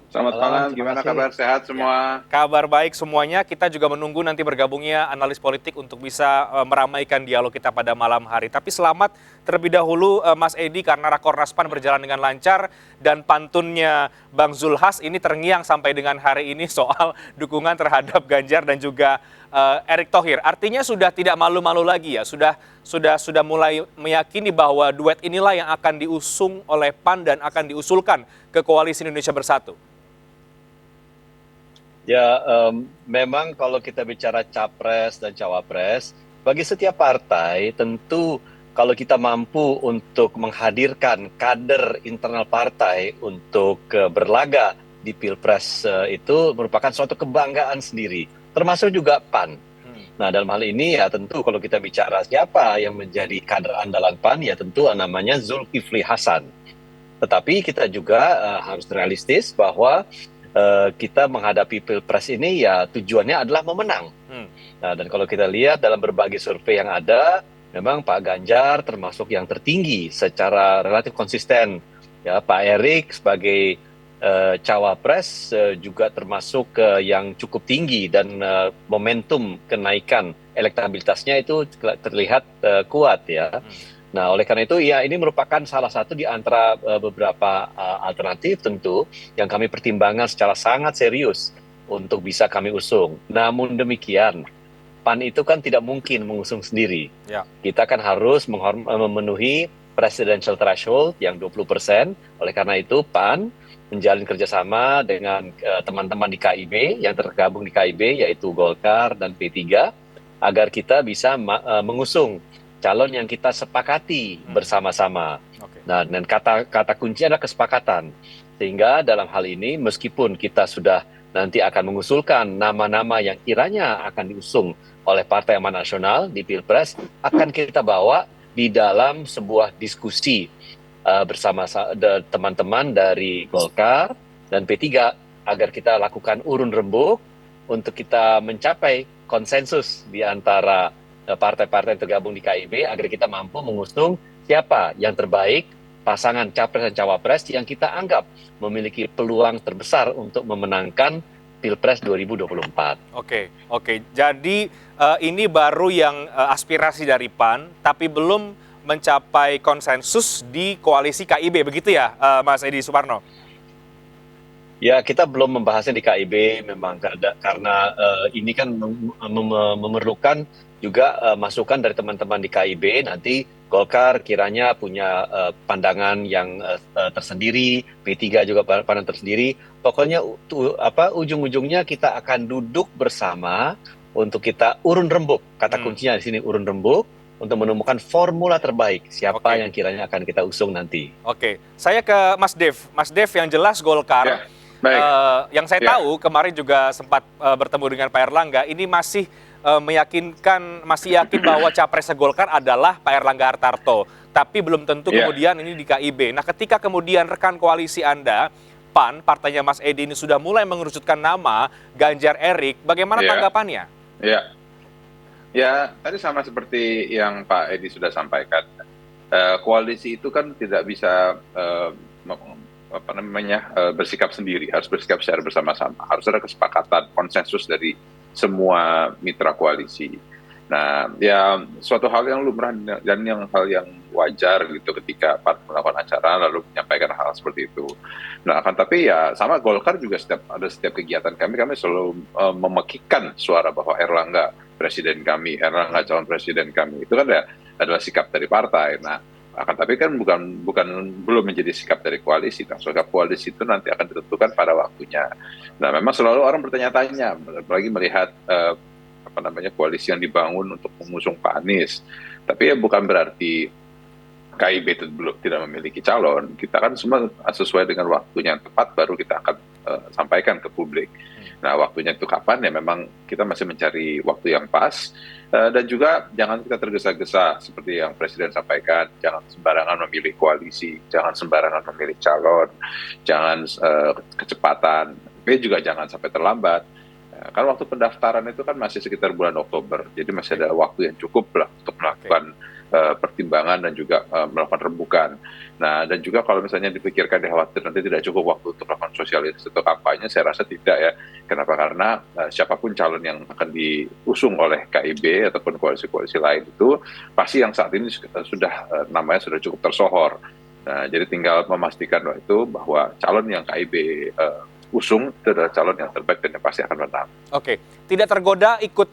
Selamat malam, gimana kabar? Sehat semua? Ya, kabar baik semuanya. Kita juga menunggu nanti bergabungnya analis politik untuk bisa meramaikan dialog kita pada malam hari. Tapi selamat terlebih dahulu Mas Edi karena Rakornas PAN berjalan dengan lancar dan pantunnya Bang Zulhas ini terngiang sampai dengan hari ini soal dukungan terhadap Ganjar dan juga Erick Thohir. Artinya sudah tidak malu-malu lagi ya, sudah mulai meyakini bahwa duet inilah yang akan diusung oleh PAN dan akan diusulkan ke Koalisi Indonesia Bersatu. Ya, memang kalau kita bicara capres dan cawapres, bagi setiap partai tentu kalau kita mampu untuk menghadirkan kader internal partai untuk berlaga di Pilpres itu merupakan suatu kebanggaan sendiri, termasuk juga PAN. Nah, dalam hal ini ya tentu kalau kita bicara siapa yang menjadi kader andalan PAN, ya tentu namanya Zulkifli Hasan. Tetapi kita juga harus realistis bahwa kita menghadapi Pilpres ini ya tujuannya adalah memenang. Nah, dan kalau kita lihat dalam berbagai survei yang ada, memang Pak Ganjar termasuk yang tertinggi secara relatif konsisten. Ya, Pak Erik sebagai cawapres juga termasuk yang cukup tinggi dan momentum kenaikan elektabilitasnya itu terlihat kuat ya. Nah, oleh karena itu ya ini merupakan salah satu di antara beberapa alternatif tentu yang kami pertimbangkan secara sangat serius untuk bisa kami usung. Namun demikian, PAN itu kan tidak mungkin mengusung sendiri. Ya. Kita kan harus memenuhi presidential threshold yang 20%. Oleh karena itu, PAN menjalin kerjasama dengan teman-teman di KIB yang tergabung di KIB, yaitu Golkar dan P3, agar kita bisa mengusung calon yang kita sepakati bersama-sama. Nah, dan kata kunci adalah kesepakatan. Sehingga dalam hal ini, meskipun kita sudah nanti akan mengusulkan nama-nama yang kiranya akan diusung oleh Partai Amanat Nasional di Pilpres, akan kita bawa di dalam sebuah diskusi bersama teman-teman dari Golkar dan P3 agar kita lakukan urun rembuk untuk kita mencapai konsensus di antara partai-partai yang tergabung di KIB agar kita mampu mengusung siapa yang terbaik pasangan capres dan cawapres yang kita anggap memiliki peluang terbesar untuk memenangkan Pilpres 2024. Oke. Jadi ini baru yang aspirasi dari PAN, tapi belum mencapai konsensus di koalisi KIB, begitu ya, Mas Edi Suparno? Ya, kita belum membahasnya di KIB memang karena ini kan memerlukan juga masukan dari teman-teman di KIB. Nanti Golkar kiranya punya pandangan yang tersendiri, P3 juga pandangan tersendiri. Pokoknya ujung-ujungnya kita akan duduk bersama untuk kita urun rembuk. Kata kuncinya di sini urun rembuk untuk menemukan formula terbaik siapa yang kiranya akan kita usung nanti. Oke, saya ke Mas Dev. Mas Dev, yang jelas Golkar. Ya. Baik. Yang saya tahu kemarin juga sempat bertemu dengan Pak Erlangga, ini masih masih yakin bahwa capresnya Golkar adalah Pak Erlangga Hartarto, tapi belum tentu kemudian ini di KIB. Nah, ketika kemudian rekan koalisi Anda, PAN, partainya Mas Edi ini sudah mulai mengerucutkan nama Ganjar Erik, bagaimana tanggapannya? Ya, tadi sama seperti yang Pak Edi sudah sampaikan. Koalisi itu kan tidak bisa bersikap sendiri, harus bersikap secara bersama-sama. Harus ada kesepakatan, konsensus dari semua mitra koalisi. Nah, ya suatu hal yang lumrah dan hal yang wajar gitu ketika Pak melakukan acara lalu menyampaikan hal seperti itu. Nah, tapi ya sama Golkar juga setiap kegiatan kami selalu memekikkan suara bahwa Erlangga presiden kami, Erlangga calon presiden kami. Itu kan adalah sikap dari partai. Nah, tapi kan belum menjadi sikap dari koalisi. Nah, sikap koalisi itu nanti akan ditentukan pada waktunya. Nah, memang selalu orang bertanya-tanya, apalagi melihat koalisi yang dibangun untuk mengusung Pak Anies. Tapi ya bukan berarti KIB itu tidak memiliki calon. Kita kan semua sesuai dengan waktunya yang tepat baru kita akan sampaikan ke publik. Nah, waktunya itu kapan ya memang kita masih mencari waktu yang pas. Dan juga jangan kita tergesa-gesa seperti yang Presiden sampaikan, jangan sembarangan memilih koalisi, jangan sembarangan memilih calon, jangan kecepatan, tapi juga jangan sampai terlambat. Kan waktu pendaftaran itu kan masih sekitar bulan Oktober, jadi masih ada waktu yang cukup lah untuk melakukan pertimbangan dan juga melakukan rembukan. Nah, dan juga kalau misalnya dipikirkan khawatir nanti tidak cukup waktu untuk melakukan sosialisasi atau kampanye, saya rasa tidak ya. Kenapa? Karena siapapun calon yang akan diusung oleh KIB ataupun koalisi-koalisi lain itu pasti yang saat ini sudah namanya sudah cukup tersohor. Nah, jadi tinggal memastikan bahwa calon yang KIB usung itu adalah calon yang terbaik dan yang pasti akan menang. Oke, tidak tergoda ikut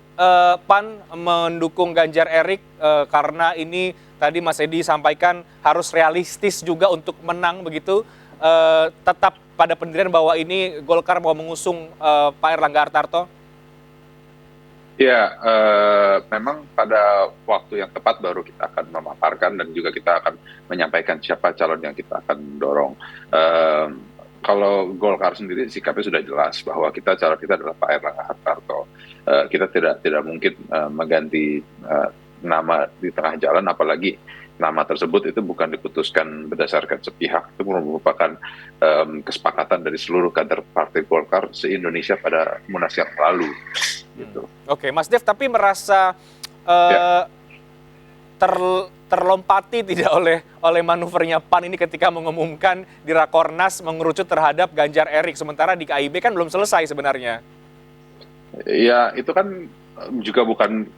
PAN mendukung Ganjar Erik karena ini tadi Mas Edi sampaikan harus realistis juga untuk menang begitu, tetap pada pendirian bahwa ini Golkar mau mengusung Pak Erlangga Hartarto? Ya, memang pada waktu yang tepat baru kita akan memaparkan dan juga kita akan menyampaikan siapa calon yang kita akan dorong. Kalau Golkar sendiri sikapnya sudah jelas bahwa calon kita adalah Pak Erlangga Hartarto. Kita tidak mungkin mengganti nama di tengah jalan, apalagi nama tersebut itu bukan diputuskan berdasarkan sepihak, itu merupakan kesepakatan dari seluruh kader Partai Golkar se-Indonesia pada Munas yang lalu. Gitu. Oke, Mas Dev, tapi merasa terlompati tidak oleh manuvernya PAN ini ketika mengumumkan di Rakornas mengerucut terhadap Ganjar Erik, sementara di KIB kan belum selesai sebenarnya. Ya, itu kan juga bukan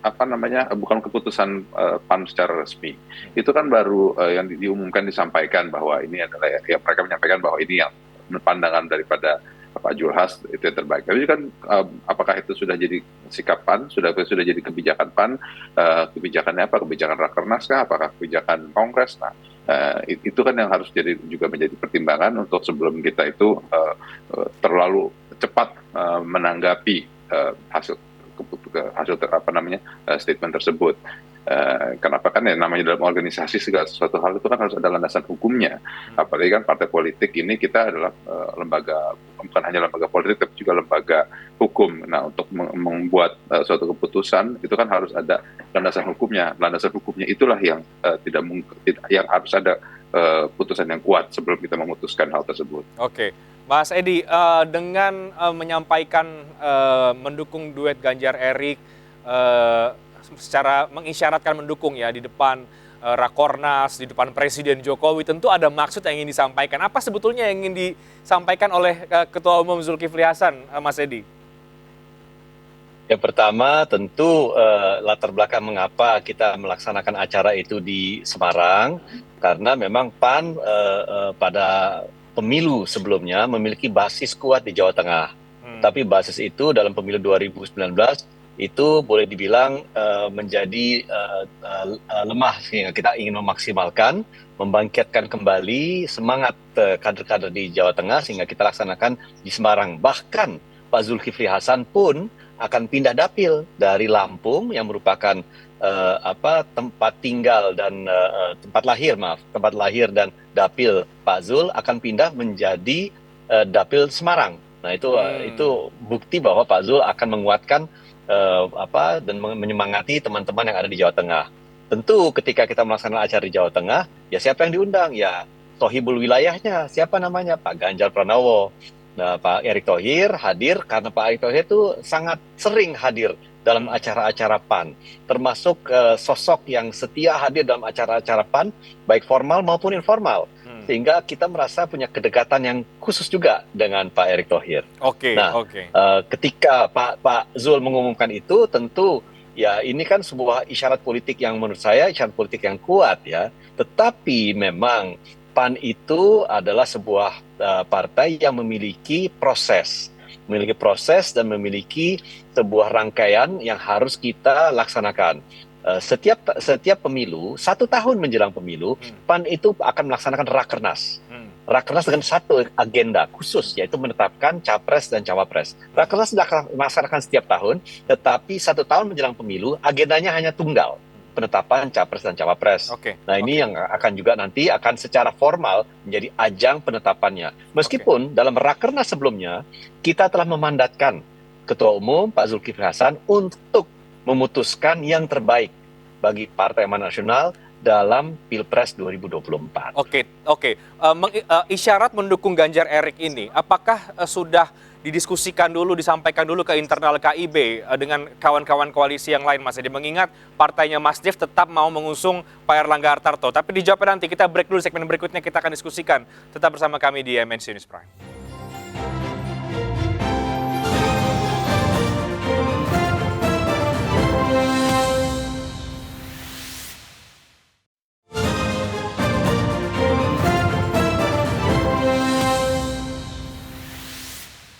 bukan keputusan PAN secara resmi. Itu kan baru yang diumumkan, disampaikan bahwa ini adalah mereka menyampaikan bahwa ini yang pandangan daripada Pak Julhas itu yang terbaik. Tapi kan apakah itu sudah jadi sikap PAN, sudah jadi kebijakan PAN, kebijakannya apa? Kebijakan Rakernas kah? Apakah kebijakan Kongres? Nah, itu kan yang harus juga menjadi pertimbangan untuk sebelum kita itu terlalu cepat menanggapi hasil statement tersebut. Kenapa kan namanya dalam organisasi segala sesuatu hal itu kan harus ada landasan hukumnya. Apalagi kan partai politik ini kita adalah lembaga, bukan hanya lembaga politik tapi juga lembaga hukum. Nah, untuk membuat suatu keputusan itu kan harus ada landasan hukumnya. Landasan hukumnya itulah yang yang harus ada putusan yang kuat sebelum kita memutuskan hal tersebut. Oke. Mas Edi, dengan menyampaikan mendukung duet Ganjar Erik, secara mengisyaratkan mendukung ya di depan Rakornas, di depan Presiden Jokowi, tentu ada maksud yang ingin disampaikan. Apa sebetulnya yang ingin disampaikan oleh Ketua Umum Zulkifli Hasan, Mas Edi? Yang pertama tentu latar belakang mengapa kita melaksanakan acara itu di Semarang, karena memang PAN pada pemilu sebelumnya memiliki basis kuat di Jawa Tengah. Tapi basis itu dalam pemilu 2019 itu boleh dibilang menjadi lemah, sehingga kita ingin memaksimalkan, membangkitkan kembali semangat kader-kader di Jawa Tengah sehingga kita laksanakan di Semarang. Bahkan Pak Zulkifli Hasan pun akan pindah dapil dari Lampung yang merupakan tempat tinggal dan tempat lahir dan dapil Pak Zul akan pindah menjadi dapil Semarang. Nah, itu bukti bahwa Pak Zul akan menguatkan dan menyemangati teman-teman yang ada di Jawa Tengah. Tentu ketika kita melaksanakan acara di Jawa Tengah, ya siapa yang diundang? Ya sohibul wilayahnya, siapa namanya? Pak Ganjar Pranowo. Nah, Pak Erick Thohir hadir karena Pak Erick Thohir itu sangat sering hadir dalam acara-acara PAN, termasuk sosok yang setia hadir dalam acara-acara PAN, baik formal maupun informal. Sehingga kita merasa punya kedekatan yang khusus juga dengan Pak Erick Thohir. Ketika Pak Zul mengumumkan itu, tentu ya ini kan sebuah isyarat politik yang menurut saya isyarat politik yang kuat ya. Tetapi memang PAN itu adalah sebuah partai yang memiliki proses dan memiliki sebuah rangkaian yang harus kita laksanakan. Setiap pemilu, 1 tahun menjelang pemilu, PAN itu akan melaksanakan Rakernas. Rakernas dengan satu agenda khusus, yaitu menetapkan capres dan cawapres. Rakernas dilaksanakan setiap tahun, tetapi 1 tahun menjelang pemilu, agendanya hanya tunggal, penetapan capres dan cawapres. Nah, ini yang akan juga nanti akan secara formal menjadi ajang penetapannya. Meskipun dalam Rakernas sebelumnya, kita telah memandatkan Ketua Umum Pak Zulkifli Hasan untuk memutuskan yang terbaik bagi Partai Amanat Nasional dalam Pilpres 2024. Isyarat mendukung Ganjar Erik ini, apakah sudah didiskusikan dulu, disampaikan dulu ke internal KIB dengan kawan-kawan koalisi yang lain, Mas Edi? Mengingat partainya Mas Dev tetap mau mengusung Pak Erlangga Hartarto. Tapi dijawabkan nanti, kita break dulu, segmen berikutnya kita akan diskusikan. Tetap bersama kami di MNC News Prime.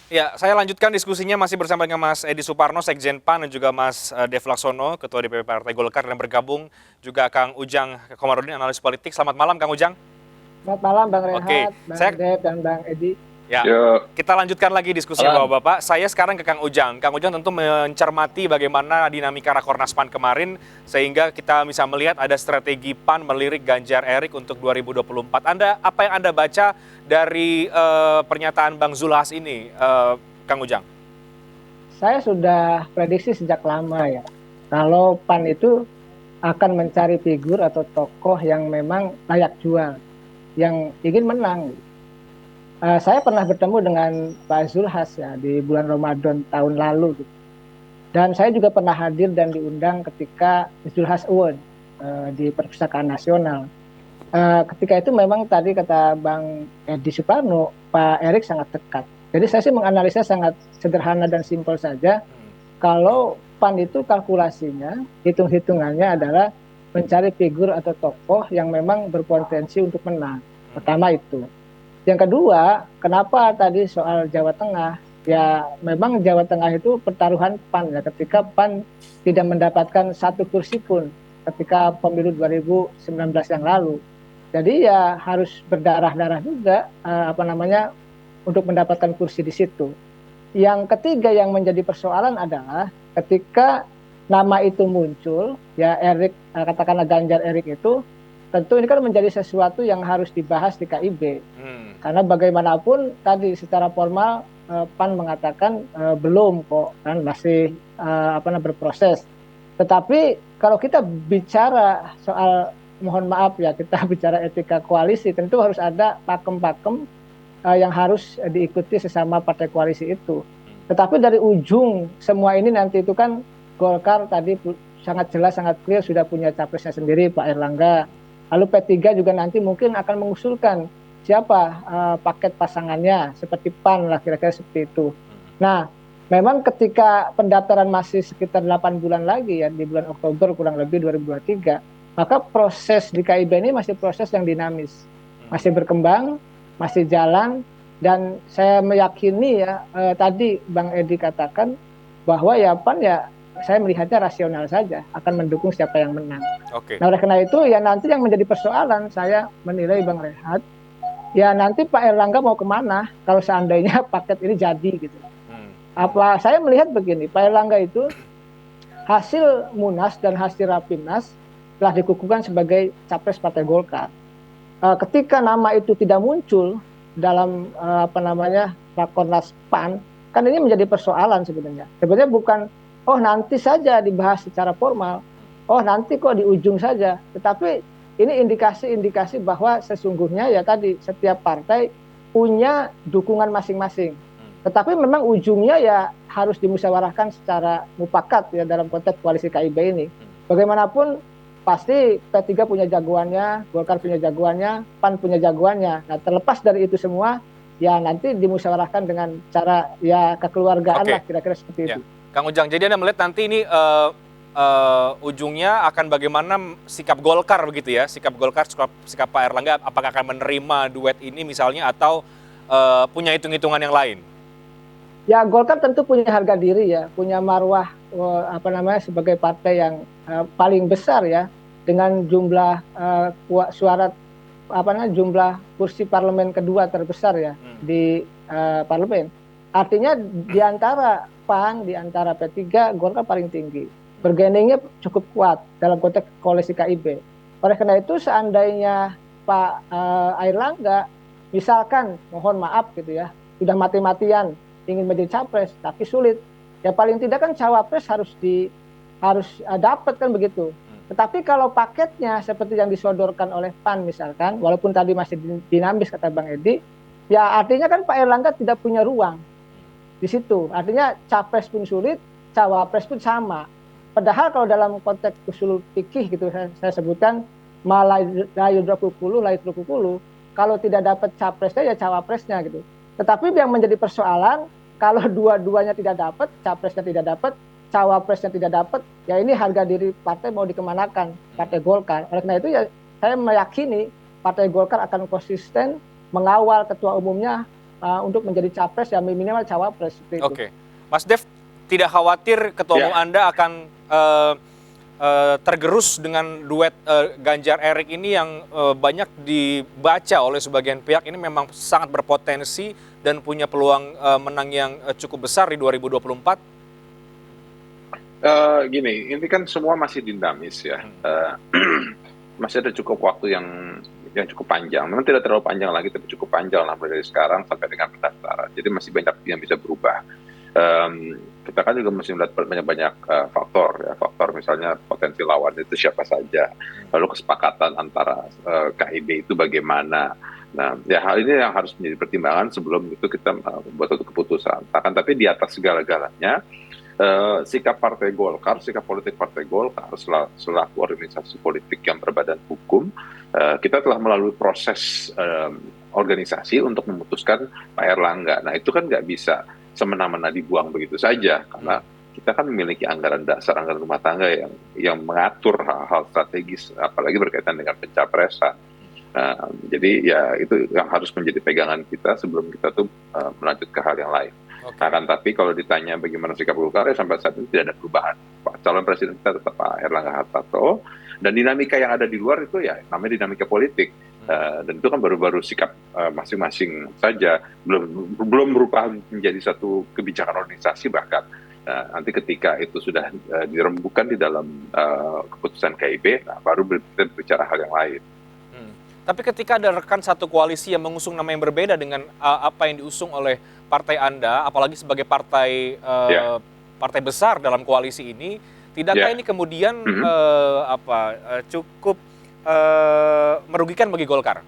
Ya, saya lanjutkan diskusinya masih bersama dengan Mas Edi Suparno, Sekjen PAN, dan juga Mas Dev Laksono, Ketua DPP Partai Golkar, dan bergabung juga Kang Ujang Komarudin, analis politik. Selamat malam, Kang Ujang. Selamat malam, Bang Rehat, Bang Dev, dan Bang Edi. Ya, kita lanjutkan lagi diskusi Bapak-Bapak. Saya sekarang ke Kang Ujang. Kang Ujang tentu mencermati bagaimana dinamika Rakornas PAN kemarin, sehingga kita bisa melihat ada strategi PAN melirik Ganjar Erik untuk 2024. Apa yang Anda baca dari pernyataan Bang Zulhas ini, Kang Ujang? Saya sudah prediksi sejak lama ya, kalau PAN itu akan mencari figur atau tokoh yang memang layak jual, yang ingin menang. Saya pernah bertemu dengan Pak Zulhas ya di bulan Ramadan tahun lalu gitu. Dan saya juga pernah hadir dan diundang ketika Zulhas Award di Perpustakaan Nasional. Ketika itu memang tadi kata Bang Edi Suparno, Pak Erik sangat dekat. Jadi saya sih menganalisa sangat sederhana dan simpel saja. Kalau PAN itu kalkulasinya, hitung-hitungannya adalah mencari figur atau tokoh yang memang berpotensi untuk menang. Pertama itu. Yang kedua, kenapa tadi soal Jawa Tengah? Ya memang Jawa Tengah itu pertaruhan PAN ya, ketika PAN tidak mendapatkan satu kursi pun ketika pemilu 2019 yang lalu. Jadi ya harus berdarah-darah juga untuk mendapatkan kursi di situ. Yang ketiga yang menjadi persoalan adalah ketika nama itu muncul, ya Erik, katakanlah Ganjar Erik itu, tentu ini kan menjadi sesuatu yang harus dibahas di KIB. Karena bagaimanapun tadi secara formal PAN mengatakan belum kok, kan masih berproses. Tetapi kalau kita bicara soal, mohon maaf ya, kita bicara etika koalisi, tentu harus ada pakem-pakem yang harus diikuti sesama partai koalisi itu. Tetapi dari ujung semua ini nanti itu kan Golkar tadi sangat jelas, sangat clear sudah punya capresnya sendiri, Pak Erlangga. Lalu P3 juga nanti mungkin akan mengusulkan siapa paket pasangannya, seperti PAN lah kira-kira seperti itu. Nah, memang ketika pendaftaran masih sekitar 8 bulan lagi ya, di bulan Oktober kurang lebih 2023, maka proses di KIB ini masih proses yang dinamis, masih berkembang, masih jalan, dan saya meyakini ya tadi Bang Edi katakan bahwa ya PAN ya saya melihatnya rasional saja akan mendukung siapa yang menang. Oke. Nah oleh karena itu ya nanti yang menjadi persoalan saya menilai Bang Rehat, ya nanti Pak Erlangga mau kemana kalau seandainya paket ini jadi gitu. Apa saya melihat begini, Pak Erlangga itu hasil Munas dan hasil Rapimnas telah dikukuhkan sebagai capres Partai Golkar. Ketika nama itu tidak muncul dalam Rakornas PAN, kan ini menjadi persoalan sebenarnya. Sebenarnya bukan nanti saja dibahas secara formal, nanti kok di ujung saja. Tetapi ini indikasi-indikasi bahwa sesungguhnya ya tadi setiap partai punya dukungan masing-masing. Tetapi memang ujungnya ya harus dimusyawarahkan secara mufakat ya dalam konteks koalisi KIB ini. Bagaimanapun pasti P3 punya jagoannya, Golkar punya jagoannya, PAN punya jagoannya. Nah terlepas dari itu semua, ya nanti dimusyawarahkan dengan cara ya kekeluargaan lah kira-kira seperti itu. Kang Ujang, jadi Anda melihat nanti ini ujungnya akan bagaimana sikap Golkar begitu ya, sikap Golkar, sikap Pak Erlangga, apakah akan menerima duet ini misalnya atau punya hitung-hitungan yang lain? Ya Golkar tentu punya harga diri ya, punya marwah sebagai partai yang paling besar ya, dengan jumlah suara jumlah kursi parlemen kedua terbesar ya di parlemen. Artinya di antara PAN, di antara P3, Golkar paling tinggi. Bargainingnya cukup kuat dalam konteks koalisi KIB. Oleh karena itu seandainya Pak Airlangga misalkan mohon maaf gitu ya, sudah mati-matian ingin menjadi capres tapi sulit, ya paling tidak kan cawapres harus dapat kan begitu. Tetapi kalau paketnya seperti yang disodorkan oleh PAN misalkan, walaupun tadi masih dinamis kata Bang Edi, ya artinya kan Pak Erlangga tidak punya ruang di situ. Artinya capres pun sulit, cawapres pun sama. Padahal kalau dalam konteks usul fikih gitu saya sebutkan malayudrakukulu, kalau tidak dapat capresnya ya cawapresnya gitu. Tetapi yang menjadi persoalan kalau dua-duanya tidak dapat, capresnya tidak dapat, cawapresnya tidak dapat, ya ini harga diri partai mau dikemanakan, Partai Golkar. Oleh karena itu ya saya meyakini Partai Golkar akan konsisten mengawal ketua umumnya untuk menjadi capres ya minimal cawapres. Oke, Mas Dev tidak khawatir ketua umum Anda akan tergerus dengan duet Ganjar Erik ini yang banyak dibaca oleh sebagian pihak ini memang sangat berpotensi dan punya peluang menang yang cukup besar di 2024? Gini, ini kan semua masih dinamis ya. Masih ada cukup waktu yang cukup panjang. Memang tidak terlalu panjang lagi, tapi cukup panjang lah dari sekarang sampai dengan pendaftaran. Jadi masih banyak yang bisa berubah. Kita kan juga masih melihat banyak faktor ya. Faktor misalnya potensi lawan itu siapa saja. Lalu kesepakatan antara KIB itu bagaimana. Nah, ya hal ini yang harus menjadi pertimbangan sebelum itu kita membuat suatu keputusan. Tapi di atas segala-galanya, sikap Partai Golkar, sikap politik Partai Golkar selaku organisasi politik yang berbadan hukum, kita telah melalui proses organisasi untuk memutuskan Pak Erlangga. Nah itu kan nggak bisa semena-mena dibuang begitu saja, karena kita kan memiliki anggaran dasar, anggaran rumah tangga yang mengatur hal-hal strategis, apalagi berkaitan dengan pencapresan. Nah, jadi ya itu yang harus menjadi pegangan kita sebelum kita tuh melanjut ke hal yang lain. Akan tapi kalau ditanya bagaimana sikap Golkar, sampai saat ini tidak ada perubahan. Pak calon presiden kita tetap Pak Erlangga Hartarto, dan dinamika yang ada di luar itu ya namanya dinamika politik. Dan itu kan baru-baru sikap masing-masing saja, belum berubah menjadi satu kebijakan organisasi bahkan. Nanti ketika itu sudah dirembukan di dalam keputusan KIB, baru kita bicara hal yang lain. Tapi ketika ada rekan satu koalisi yang mengusung nama yang berbeda dengan apa yang diusung oleh partai Anda, apalagi sebagai partai partai besar dalam koalisi ini, tidakkah ini kemudian cukup merugikan bagi Golkar?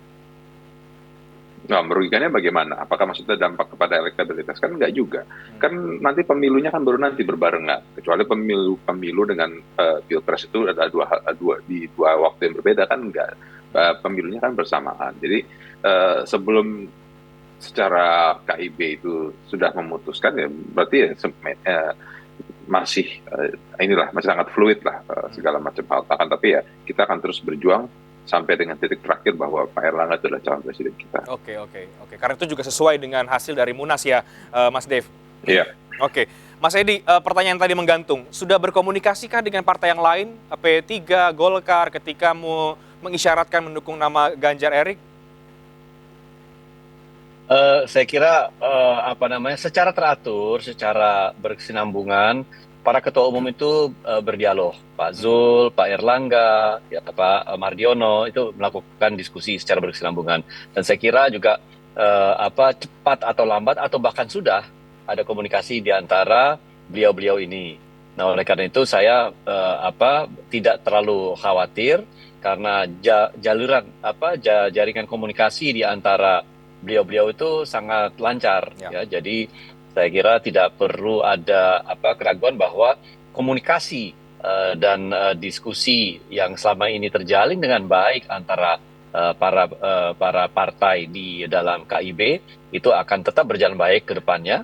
Nah, merugikannya bagaimana? Apakah maksudnya dampak kepada elektabilitas? Kan enggak juga. Kan nanti pemilunya kan baru nanti berbarengan. Kecuali pemilu dengan pilpres itu ada di dua waktu yang berbeda kan enggak. Pemilunya kan bersamaan. Jadi sebelum secara KIB itu sudah memutuskan ya berarti masih masih sangat fluid lah segala macam hal. Tapi ya kita akan terus berjuang sampai dengan titik terakhir bahwa Pak Erlangga itu adalah calon presiden kita. Oke. Karena itu juga sesuai dengan hasil dari Munas ya, Mas Dev. Iya. Oke, Mas Edi, pertanyaan tadi menggantung. Sudah berkomunikasikah dengan partai yang lain, P3, Golkar, ketika mau mengisyaratkan mendukung nama Ganjar Erik? Saya kira secara teratur, secara berkesinambungan, para ketua umum itu berdialog. Pak Zul, Pak Erlangga, ya, Pak Mardiono itu melakukan diskusi secara berkesinambungan. Dan saya kira juga cepat atau lambat atau bahkan sudah ada komunikasi di antara beliau-beliau ini. Nah, oleh karena itu saya tidak terlalu khawatir karena jaringan komunikasi di antara beliau-beliau itu sangat lancar ya. Jadi saya kira tidak perlu ada keraguan bahwa komunikasi dan diskusi yang selama ini terjalin dengan baik antara para partai di dalam KIB itu akan tetap berjalan baik ke depannya.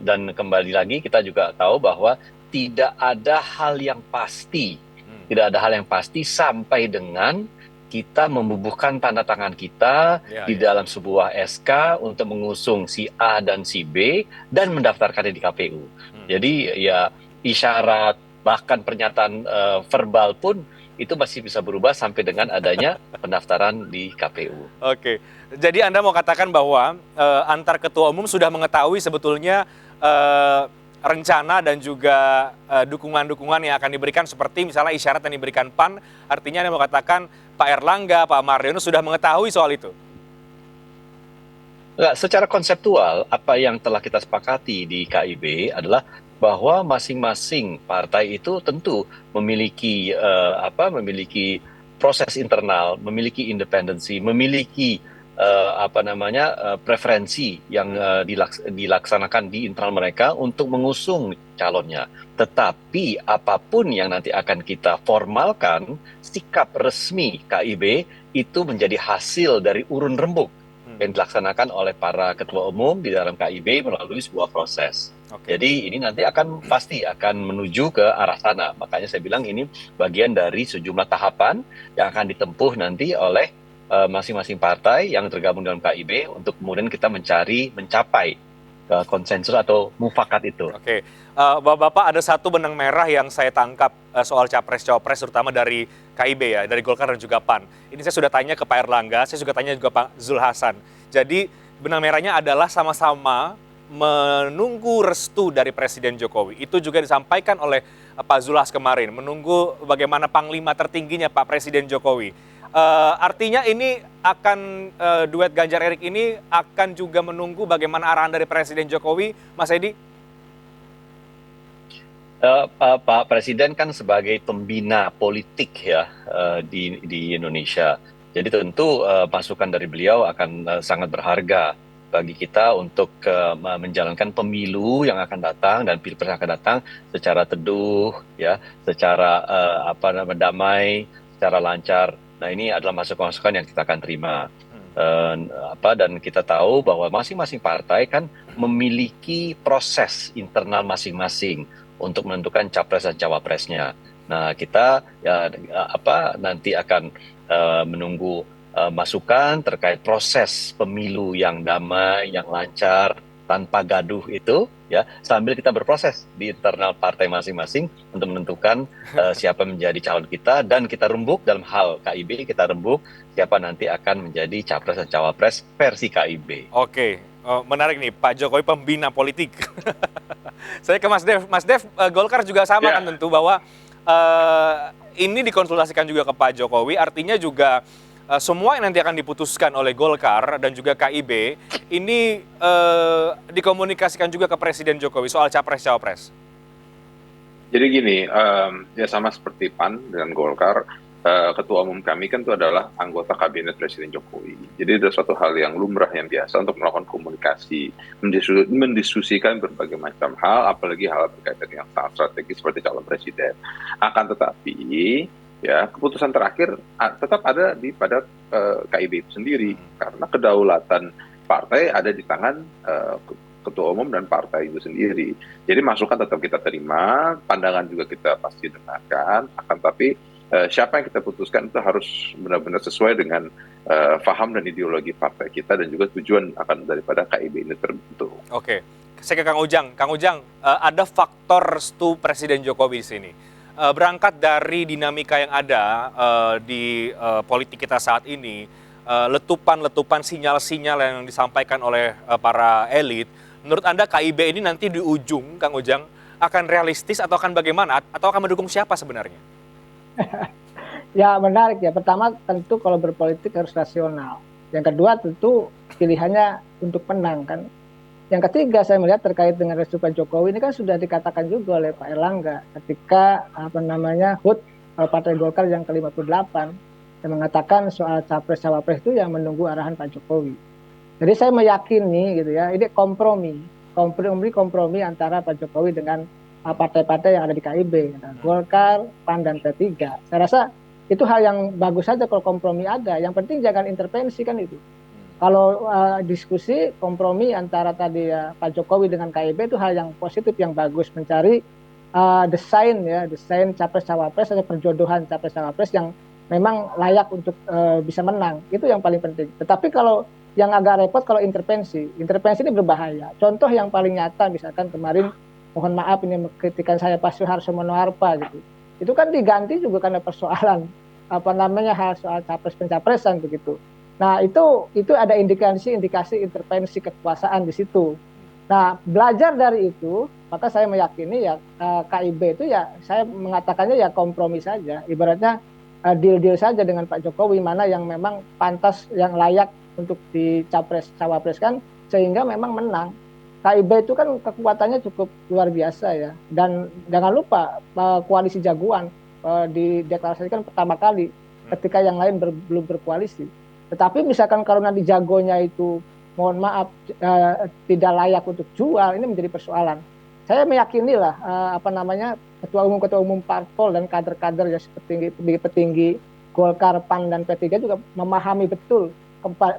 Dan kembali lagi kita juga tahu bahwa tidak ada hal yang pasti. Tidak ada hal yang pasti sampai dengan kita membubuhkan tanda tangan kita di dalam sebuah SK untuk mengusung si A dan si B dan mendaftarkannya di KPU. Jadi ya isyarat bahkan pernyataan verbal pun itu masih bisa berubah sampai dengan adanya pendaftaran di KPU. Oke, jadi Anda mau katakan bahwa antar ketua umum sudah mengetahui sebetulnya rencana dan juga dukungan-dukungan yang akan diberikan, seperti misalnya isyarat yang diberikan PAN, artinya Anda mau katakan Pak Erlangga, Pak Mardiono sudah mengetahui soal itu? Enggak, secara konseptual apa yang telah kita sepakati di KIB adalah bahwa masing-masing partai itu tentu memiliki proses internal, memiliki independensi, memiliki preferensi yang dilaksanakan di internal mereka untuk mengusung calonnya. Tetapi apapun yang nanti akan kita formalkan, sikap resmi KIB itu menjadi hasil dari urun rembuk yang dilaksanakan oleh para ketua umum di dalam KIB melalui sebuah proses. Jadi ini nanti pasti akan menuju ke arah sana. Makanya saya bilang ini bagian dari sejumlah tahapan yang akan ditempuh nanti oleh masing-masing partai yang tergabung dalam KIB untuk kemudian kita mencapai konsensus atau mufakat itu. Oke, Bapak, ada satu benang merah yang saya tangkap soal capres-cawapres terutama dari KIB ya, dari Golkar dan juga PAN. Ini saya sudah tanya ke Pak Erlangga, saya juga tanya juga Pak Zul Hasan. Jadi benang merahnya adalah sama-sama menunggu restu dari Presiden Jokowi. Itu juga disampaikan oleh Pak Zulhas kemarin, menunggu bagaimana panglima tertingginya Pak Presiden Jokowi. Artinya ini akan duet Ganjar Erik ini akan juga menunggu bagaimana arahan dari Presiden Jokowi, Mas Edi? Pak Presiden kan sebagai pembina politik ya di Indonesia. Jadi tentu masukan dari beliau akan sangat berharga bagi kita untuk menjalankan pemilu yang akan datang dan pilpres yang akan datang secara teduh ya, secara damai, secara lancar. Nah, ini adalah masukan-masukan yang kita akan terima. Dan kita tahu bahwa masing-masing partai kan memiliki proses internal masing-masing untuk menentukan capres dan cawapresnya. Nah, kita nanti akan menunggu masukan terkait proses pemilu yang damai, yang lancar, tanpa gaduh itu, ya, sambil kita berproses di internal partai masing-masing untuk menentukan siapa menjadi calon kita, dan kita rembuk dalam hal KIB, kita rembuk siapa nanti akan menjadi capres dan cawapres versi KIB. Oke, menarik nih, Pak Jokowi pembina politik. Saya ke Mas Dev. Mas Dev, Golkar juga sama kan tentu bahwa ini dikonsultasikan juga ke Pak Jokowi, artinya juga semua yang nanti akan diputuskan oleh Golkar dan juga KIB ini dikomunikasikan juga ke Presiden Jokowi soal capres-cawapres. Jadi gini, ya sama seperti PAN dengan Golkar, ketua umum kami kan itu adalah anggota kabinet Presiden Jokowi. Jadi ada suatu hal yang lumrah, yang biasa untuk melakukan komunikasi, mendiskusikan berbagai macam hal, apalagi hal berkaitan yang sangat strategis seperti calon presiden. Akan tetapi, ya, keputusan terakhir tetap ada pada KIB itu sendiri, karena kedaulatan partai ada di tangan ketua umum dan partai itu sendiri. Jadi masukan tetap kita terima, pandangan juga kita pasti dengarkan, akan tapi siapa yang kita putuskan itu harus benar-benar sesuai dengan faham dan ideologi partai kita dan juga tujuan akan daripada KIB ini terbentuk. Oke, saya ke Kang Ujang. Kang Ujang, ada faktor restu Presiden Jokowi di sini. Berangkat dari dinamika yang ada di politik kita saat ini, letupan-letupan sinyal-sinyal yang disampaikan oleh para elit, menurut Anda KIB ini nanti di ujung, Kang Ujang, akan realistis atau akan bagaimana? Atau akan mendukung siapa sebenarnya? Ya, menarik ya. Pertama, tentu kalau berpolitik harus rasional. Yang kedua, tentu pilihannya untuk menang kan. Yang ketiga, saya melihat terkait dengan restu Pak Jokowi ini kan sudah dikatakan juga oleh Pak Erlangga ketika HUT Partai Golkar yang ke-58 yang mengatakan soal capres-cawapres itu yang menunggu arahan Pak Jokowi. Jadi saya meyakini gitu ya, ini kompromi antara Pak Jokowi dengan partai-partai yang ada di KIB, Golkar, PAN, dan P3. Saya rasa itu hal yang bagus saja kalau kompromi ada. Yang penting jangan intervensi kan itu. Kalau diskusi kompromi antara tadi Pak Jokowi dengan KIB itu hal yang positif, yang bagus, mencari desain capres-cawapres atau perjodohan capres-cawapres yang memang layak untuk bisa menang. Itu yang paling penting. Tetapi kalau yang agak repot kalau intervensi ini berbahaya. Contoh yang paling nyata misalkan kemarin, mohon maaf ini kritikan saya Pak Suharto Monoarfa gitu. Itu kan diganti juga karena persoalan hal soal capres pencapresan begitu. Nah, itu ada indikasi intervensi kekuasaan di situ. Nah, belajar dari itu, maka saya meyakini ya KIB itu ya saya mengatakannya ya kompromi saja. Ibaratnya deal-deal saja dengan Pak Jokowi mana yang memang pantas, yang layak untuk dicapres-cawapreskan sehingga memang menang. KIB itu kan kekuatannya cukup luar biasa ya. Dan jangan lupa koalisi jagoan dideklarasikan pertama kali ketika yang lain belum berkoalisi. Tetapi misalkan kalau nanti jagonya itu mohon maaf tidak layak untuk jual, ini menjadi persoalan. Saya meyakini lah ketua umum parpol dan kader-kader ya seperti petinggi Golkar, PAN, dan P3 juga memahami betul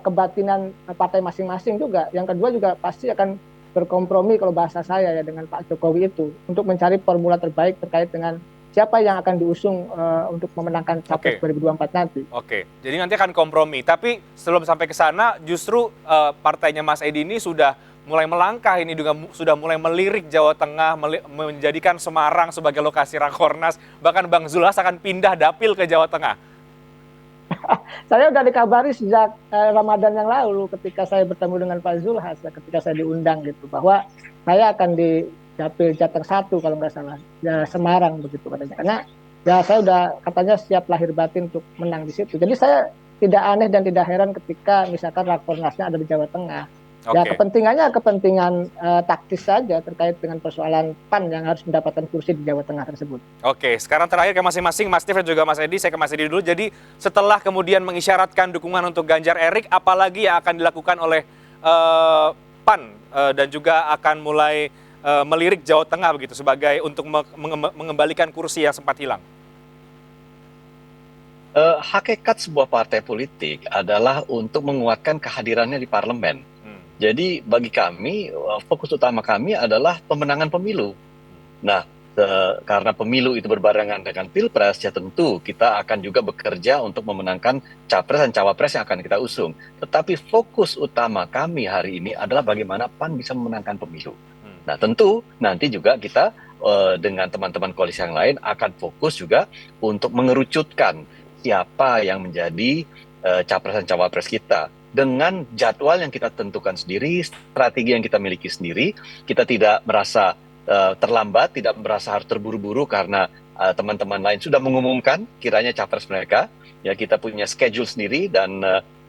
kebatinan partai masing-masing juga. Yang kedua juga pasti akan berkompromi kalau bahasa saya ya dengan Pak Jokowi itu untuk mencari formula terbaik terkait dengan siapa yang akan diusung untuk memenangkan Capres 2024 nanti. Oke, jadi nanti akan kompromi. Tapi sebelum sampai ke sana, justru partainya Mas Edi ini sudah mulai melangkah, ini juga sudah mulai melirik Jawa Tengah, menjadikan Semarang sebagai lokasi Rakornas. Bahkan Bang Zulhas akan pindah dapil ke Jawa Tengah. Saya sudah dikabari sejak Ramadan yang lalu ketika saya bertemu dengan Pak Zulhas, ketika saya diundang gitu, bahwa saya akan di dapil Jateng 1 kalau nggak salah, ya Semarang begitu katanya. Karena ya saya udah katanya siap lahir batin untuk menang di situ. Jadi saya tidak aneh dan tidak heran ketika misalkan Rakornasnya ada di Jawa Tengah. Ya kepentingannya kepentingan taktis saja terkait dengan persoalan PAN yang harus mendapatkan kursi di Jawa Tengah tersebut. Oke, sekarang terakhir ke masing-masing, Mas Steve dan juga Mas Edi. Saya ke Mas Edi dulu. Jadi setelah kemudian mengisyaratkan dukungan untuk Ganjar Erik, apalagi yang akan dilakukan oleh PAN dan juga akan mulai melirik Jawa Tengah begitu sebagai untuk mengembalikan kursi yang sempat hilang? Hakikat sebuah partai politik adalah untuk menguatkan kehadirannya di parlemen. Jadi bagi kami, fokus utama kami adalah pemenangan pemilu. Nah, karena pemilu itu berbarengan dengan pilpres, ya tentu kita akan juga bekerja untuk memenangkan capres dan cawapres yang akan kita usung. Tetapi fokus utama kami hari ini adalah bagaimana PAN bisa memenangkan pemilu. Nah tentu nanti juga kita dengan teman-teman koalisi yang lain akan fokus juga untuk mengerucutkan siapa yang menjadi capres dan cawapres kita. Dengan jadwal yang kita tentukan sendiri, strategi yang kita miliki sendiri, kita tidak merasa terlambat, tidak merasa harus terburu-buru karena teman-teman lain sudah mengumumkan kiranya capres mereka. Ya, kita punya schedule sendiri dan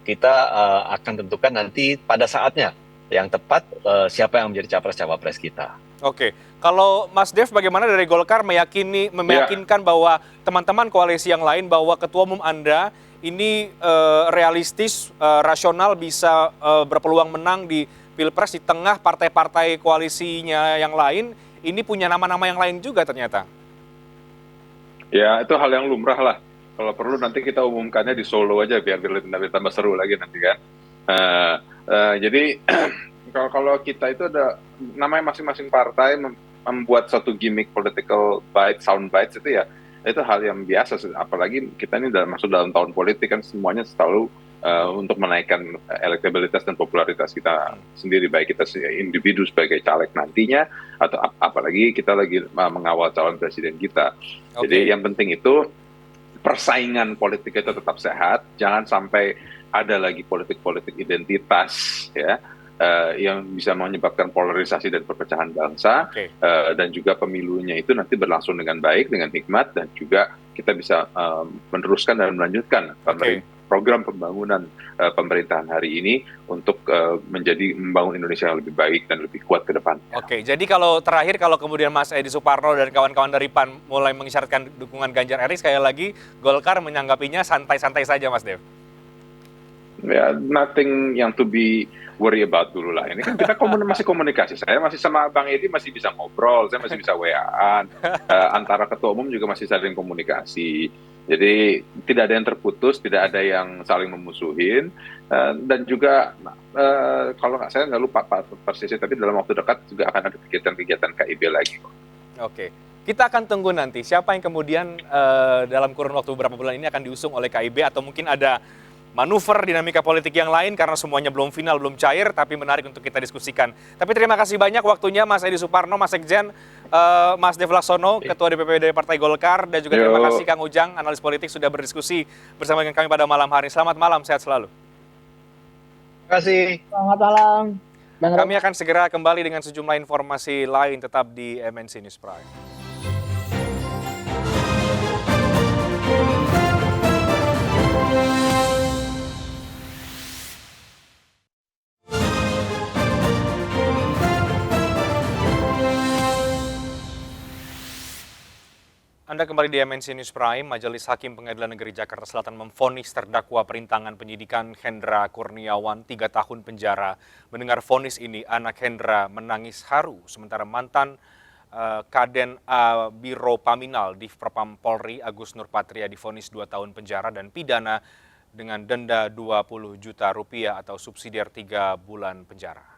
kita akan tentukan nanti pada saatnya yang tepat siapa yang menjadi capres cawapres kita. Oke, kalau Mas Dev bagaimana dari Golkar meyakinkan bahwa teman-teman koalisi yang lain bahwa ketua umum Anda ini realistis, rasional, bisa berpeluang menang di Pilpres di tengah partai-partai koalisinya yang lain, ini punya nama-nama yang lain juga ternyata. Ya, itu hal yang lumrah lah. Kalau perlu nanti kita umumkannya di Solo aja biar tambah seru lagi nanti kan. Jadi kalau kita itu ada namanya masing-masing partai membuat satu gimmick political sound bites itu ya, itu hal yang biasa. Apalagi kita ini masuk dalam tahun politik kan, semuanya selalu untuk menaikkan elektabilitas dan popularitas kita sendiri, baik kita individu sebagai caleg nantinya atau apalagi kita lagi mengawal calon presiden kita. Jadi yang penting itu persaingan politik itu tetap sehat, jangan sampai ada lagi politik-politik identitas ya yang bisa menyebabkan polarisasi dan perpecahan bangsa, dan juga pemilunya itu nanti berlangsung dengan baik, dengan hikmat, dan juga kita bisa meneruskan dan melanjutkan program pembangunan pemerintahan hari ini untuk membangun Indonesia yang lebih baik dan lebih kuat ke depan. Oke, jadi kalau terakhir kalau kemudian Mas Edi Suparno dan kawan-kawan dari PAN mulai mengisyaratkan dukungan Ganjar Eri, sekali lagi Golkar menanggapinya santai-santai saja, Mas Dev. Ya, nothing yang to be worry about dulu lah. Ini kan kita masih komunikasi. Saya masih sama Bang Edi masih bisa ngobrol, saya masih bisa WA-an. Antara ketua umum juga masih saling komunikasi. Jadi tidak ada yang terputus, tidak ada yang saling memusuhin. Dan juga kalau saya nggak lupa persisnya, tapi dalam waktu dekat juga akan ada kegiatan-kegiatan KIB lagi. Oke. Kita akan tunggu nanti siapa yang kemudian dalam kurun waktu beberapa bulan ini akan diusung oleh KIB, atau mungkin ada manuver dinamika politik yang lain karena semuanya belum final, belum cair, tapi menarik untuk kita diskusikan. Tapi terima kasih banyak waktunya Mas Edi Suparno, Mas Sekjen, Mas Dev Laksono, Ketua DPP dari Partai Golkar, dan juga terima kasih Kang Ujang, analis politik, sudah berdiskusi bersama dengan kami pada malam hari. Selamat malam, sehat selalu. Terima kasih. Selamat malam. Kami akan segera kembali dengan sejumlah informasi lain, tetap di MNC News Prime. Anda kembali di MNC News Prime. Majelis Hakim Pengadilan Negeri Jakarta Selatan memvonis terdakwa perintangan penyidikan Hendra Kurniawan 3 tahun penjara. Mendengar vonis ini, anak Hendra menangis haru, sementara mantan Kaden Biro Paminal Div Propam Polri Agus Nurpatria divonis 2 tahun penjara dan pidana dengan denda 20 juta rupiah atau subsidiar 3 bulan penjara.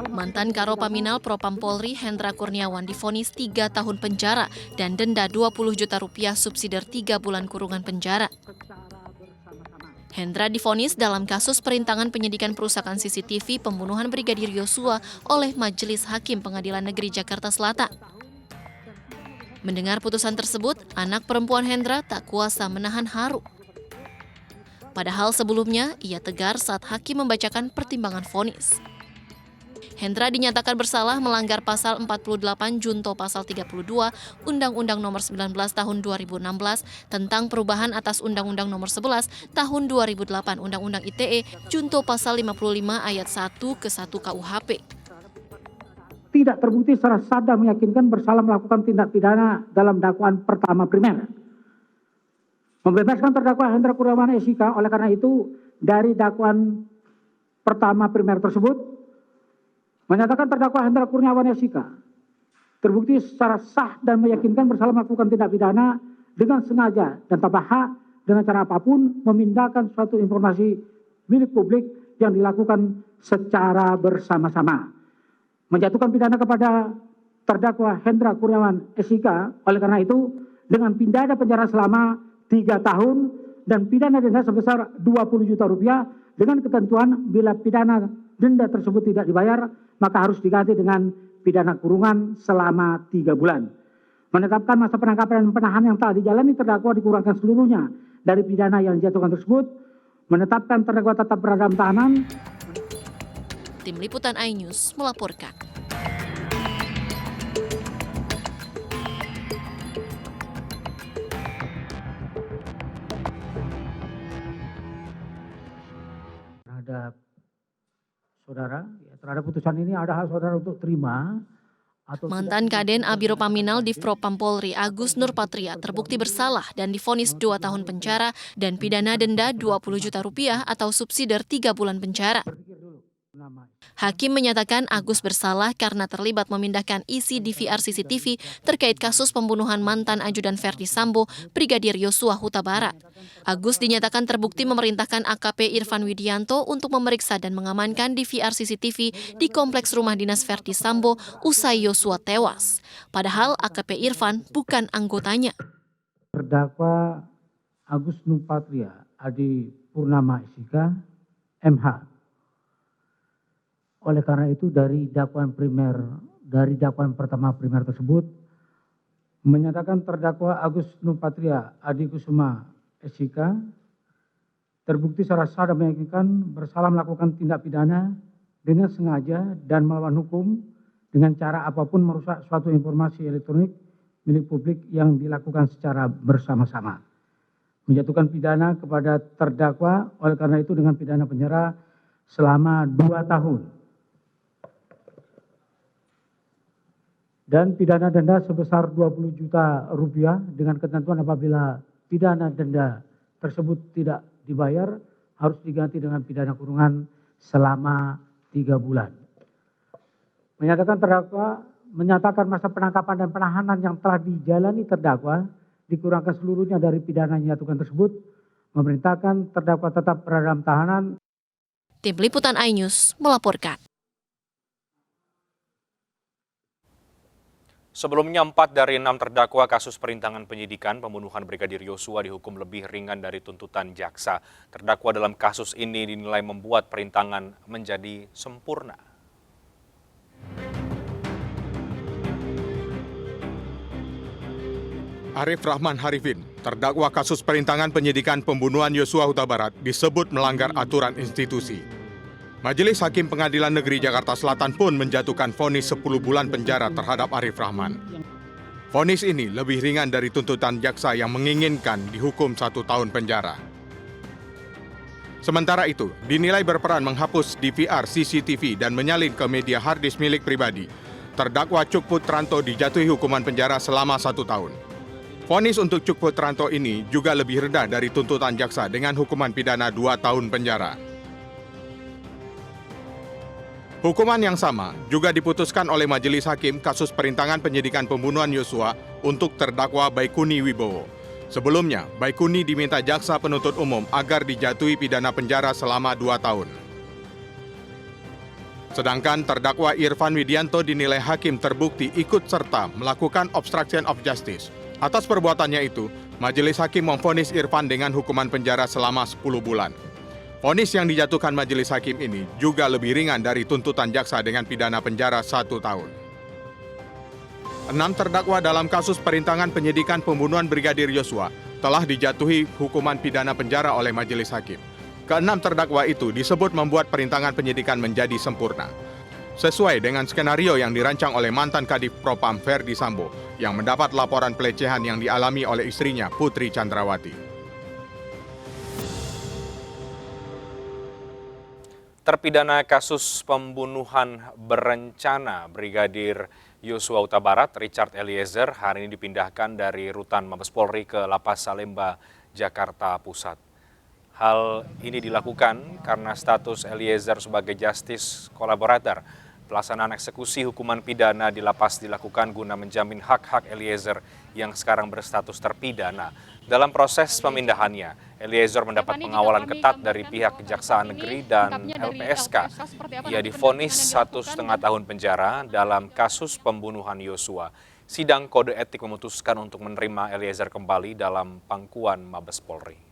Mantan Karo Paminal Propam Polri Hendra Kurniawan divonis 3 tahun penjara dan denda 20 juta rupiah subsidiar 3 bulan kurungan penjara. Hendra divonis dalam kasus perintangan penyidikan perusakan CCTV pembunuhan Brigadir Yosua oleh Majelis Hakim Pengadilan Negeri Jakarta Selatan. Mendengar putusan tersebut, anak perempuan Hendra tak kuasa menahan haru. Padahal sebelumnya, ia tegar saat hakim membacakan pertimbangan vonis. Hendra dinyatakan bersalah melanggar pasal 48 junto pasal 32 Undang-Undang Nomor 19 Tahun 2016 tentang perubahan atas Undang-Undang Nomor 11 Tahun 2008 Undang-Undang ITE junto pasal 55 ayat 1 ke 1 KUHP. Tidak terbukti secara sadar meyakinkan bersalah melakukan tindak pidana dalam dakwaan pertama primer. Membebaskan terdakwa Hendra Kurniawan SIK, oleh karena itu dari dakwaan pertama primer tersebut menyatakan terdakwa Hendra Kurniawan SIK terbukti secara sah dan meyakinkan bersalah melakukan tindak pidana dengan sengaja dan tanpa hak dengan cara apapun memindahkan suatu informasi milik publik yang dilakukan secara bersama-sama. Menjatuhkan pidana kepada terdakwa Hendra Kurniawan SIK, oleh karena itu dengan pidana penjara selama 3 tahun dan pidana denda sebesar 20 juta rupiah dengan ketentuan bila pidana denda tersebut tidak dibayar maka harus diganti dengan pidana kurungan selama 3 bulan. Menetapkan masa penangkapan dan penahanan yang telah dijalani terdakwa dikurangkan seluruhnya dari pidana yang dijatuhkan tersebut. Menetapkan terdakwa tetap berada dalam tahanan. Tim Liputan iNews melaporkan. Terhadap saudara, terhadap putusan ini ada hak saudara untuk terima. Mantan Kaden Abiro Paminal Divpropam Polri Agus Nurpatria terbukti bersalah dan divonis 2 tahun penjara dan pidana denda 20 juta rupiah atau subsidiar 3 bulan penjara. Hakim menyatakan Agus bersalah karena terlibat memindahkan isi DVR CCTV terkait kasus pembunuhan mantan ajudan Verdi Sambo, Brigadir Yosua Huta Barat. Agus dinyatakan terbukti memerintahkan AKP Irfan Widianto untuk memeriksa dan mengamankan DVR CCTV di kompleks rumah dinas Verdi Sambo usai Yosua tewas. Padahal AKP Irfan bukan anggotanya. Terdakwa Agus Nurpatria Adi Purnama SIK MH. Oleh karena itu dari dakwaan pertama primer tersebut menyatakan terdakwa Agus Nurpatria Adi Kusuma SIK terbukti secara sah dan meyakinkan bersalah melakukan tindak pidana dengan sengaja dan melawan hukum dengan cara apapun merusak suatu informasi elektronik milik publik yang dilakukan secara bersama-sama. Menjatuhkan pidana kepada terdakwa oleh karena itu dengan pidana penjara selama 2 tahun. Dan pidana denda sebesar 20 juta rupiah dengan ketentuan apabila pidana denda tersebut tidak dibayar harus diganti dengan pidana kurungan selama 3 bulan. Menyatakan masa penangkapan dan penahanan yang telah dijalani terdakwa dikurangkan seluruhnya dari pidana yang dijatuhkan tersebut, memerintahkan terdakwa tetap berada dalam tahanan. Tim Liputan iNews melaporkan. Sebelumnya 4 dari 6 terdakwa kasus perintangan penyidikan pembunuhan Brigadir Yosua dihukum lebih ringan dari tuntutan jaksa. Terdakwa dalam kasus ini dinilai membuat perintangan menjadi sempurna. Arif Rahman Harifin, terdakwa kasus perintangan penyidikan pembunuhan Yosua Huta Barat disebut melanggar aturan institusi. Majelis Hakim Pengadilan Negeri Jakarta Selatan pun menjatuhkan vonis 10 bulan penjara terhadap Arif Rahman. Vonis ini lebih ringan dari tuntutan jaksa yang menginginkan dihukum 1 tahun penjara. Sementara itu, dinilai berperan menghapus DVR CCTV dan menyalin ke media harddisk milik pribadi. Terdakwa Cuk Putranto dijatuhi hukuman penjara selama 1 tahun. Vonis untuk Cuk Putranto ini juga lebih rendah dari tuntutan jaksa dengan hukuman pidana 2 tahun penjara. Hukuman yang sama juga diputuskan oleh Majelis Hakim kasus perintangan penyidikan pembunuhan Yosua untuk terdakwa Baikuni Wibowo. Sebelumnya, Baikuni diminta jaksa penuntut umum agar dijatuhi pidana penjara selama 2 tahun. Sedangkan terdakwa Irfan Widianto dinilai hakim terbukti ikut serta melakukan obstruction of justice. Atas perbuatannya itu, Majelis Hakim memvonis Irfan dengan hukuman penjara selama 10 bulan. Vonis yang dijatuhkan Majelis Hakim ini juga lebih ringan dari tuntutan jaksa dengan pidana penjara 1 tahun. 6 terdakwa dalam kasus perintangan penyidikan pembunuhan Brigadir Yosua telah dijatuhi hukuman pidana penjara oleh Majelis Hakim. Ke-6 terdakwa itu disebut membuat perintangan penyidikan menjadi sempurna. Sesuai dengan skenario yang dirancang oleh mantan Kadif Propam Verdi Sambo yang mendapat laporan pelecehan yang dialami oleh istrinya Putri Chandrawati. Terpidana kasus pembunuhan berencana Brigadir Yosua Huta Barat, Richard Eliezer, hari ini dipindahkan dari Rutan Mabes Polri ke Lapas Salemba, Jakarta Pusat. Hal ini dilakukan karena status Eliezer sebagai justice collaborator Pelaksanaan eksekusi hukuman pidana di lapas dilakukan guna menjamin hak-hak Eliezer yang sekarang berstatus terpidana. Dalam proses pemindahannya, Eliezer mendapat pengawalan ketat dari pihak Kejaksaan Negeri dan LPSK. Ia divonis 1,5 tahun penjara dalam kasus pembunuhan Yosua. Sidang kode etik memutuskan untuk menerima Eliezer kembali dalam pangkuan Mabes Polri.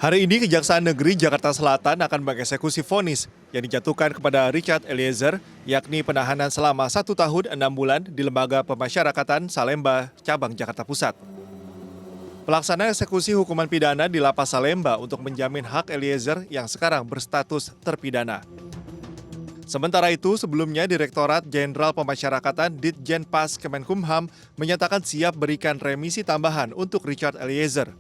Hari ini Kejaksaan Negeri Jakarta Selatan akan mengeksekusi vonis yang dijatuhkan kepada Richard Eliezer, yakni penahanan selama 1 tahun 6 bulan di Lembaga Pemasyarakatan Salemba, Cabang Jakarta Pusat. Pelaksanaan eksekusi hukuman pidana di Lapas Salemba untuk menjamin hak Eliezer yang sekarang berstatus terpidana. Sementara itu, sebelumnya Direktorat Jenderal Pemasyarakatan Ditjenpas Kemenkumham menyatakan siap berikan remisi tambahan untuk Richard Eliezer.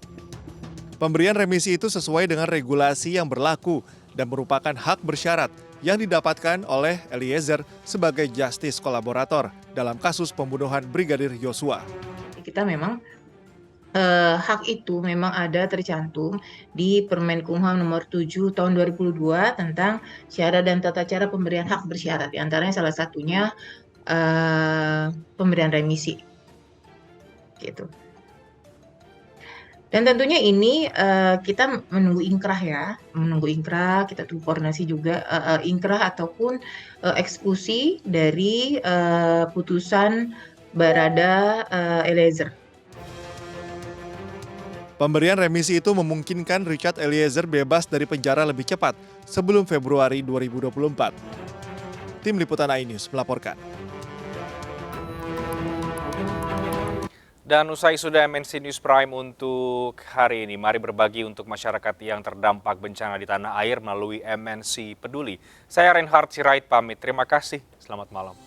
Pemberian remisi itu sesuai dengan regulasi yang berlaku dan merupakan hak bersyarat yang didapatkan oleh Eliezer sebagai justice kolaborator dalam kasus pembunuhan Brigadir Yosua. Kita memang hak itu memang ada tercantum di Permenkumham nomor 7 tahun 2002 tentang syarat dan tata cara pemberian hak bersyarat. Di antaranya salah satunya pemberian remisi. Gitu. Dan tentunya ini kita menunggu inkrah ya, kita tunggu koordinasi juga inkrah ataupun eksekusi dari putusan Barada Eliezer. Pemberian remisi itu memungkinkan Richard Eliezer bebas dari penjara lebih cepat sebelum Februari 2024. Tim Liputan iNews melaporkan. Dan usai sudah MNC News Prime untuk hari ini, mari berbagi untuk masyarakat yang terdampak bencana di tanah air melalui MNC Peduli. Saya Reinhard Sirait pamit, terima kasih, selamat malam.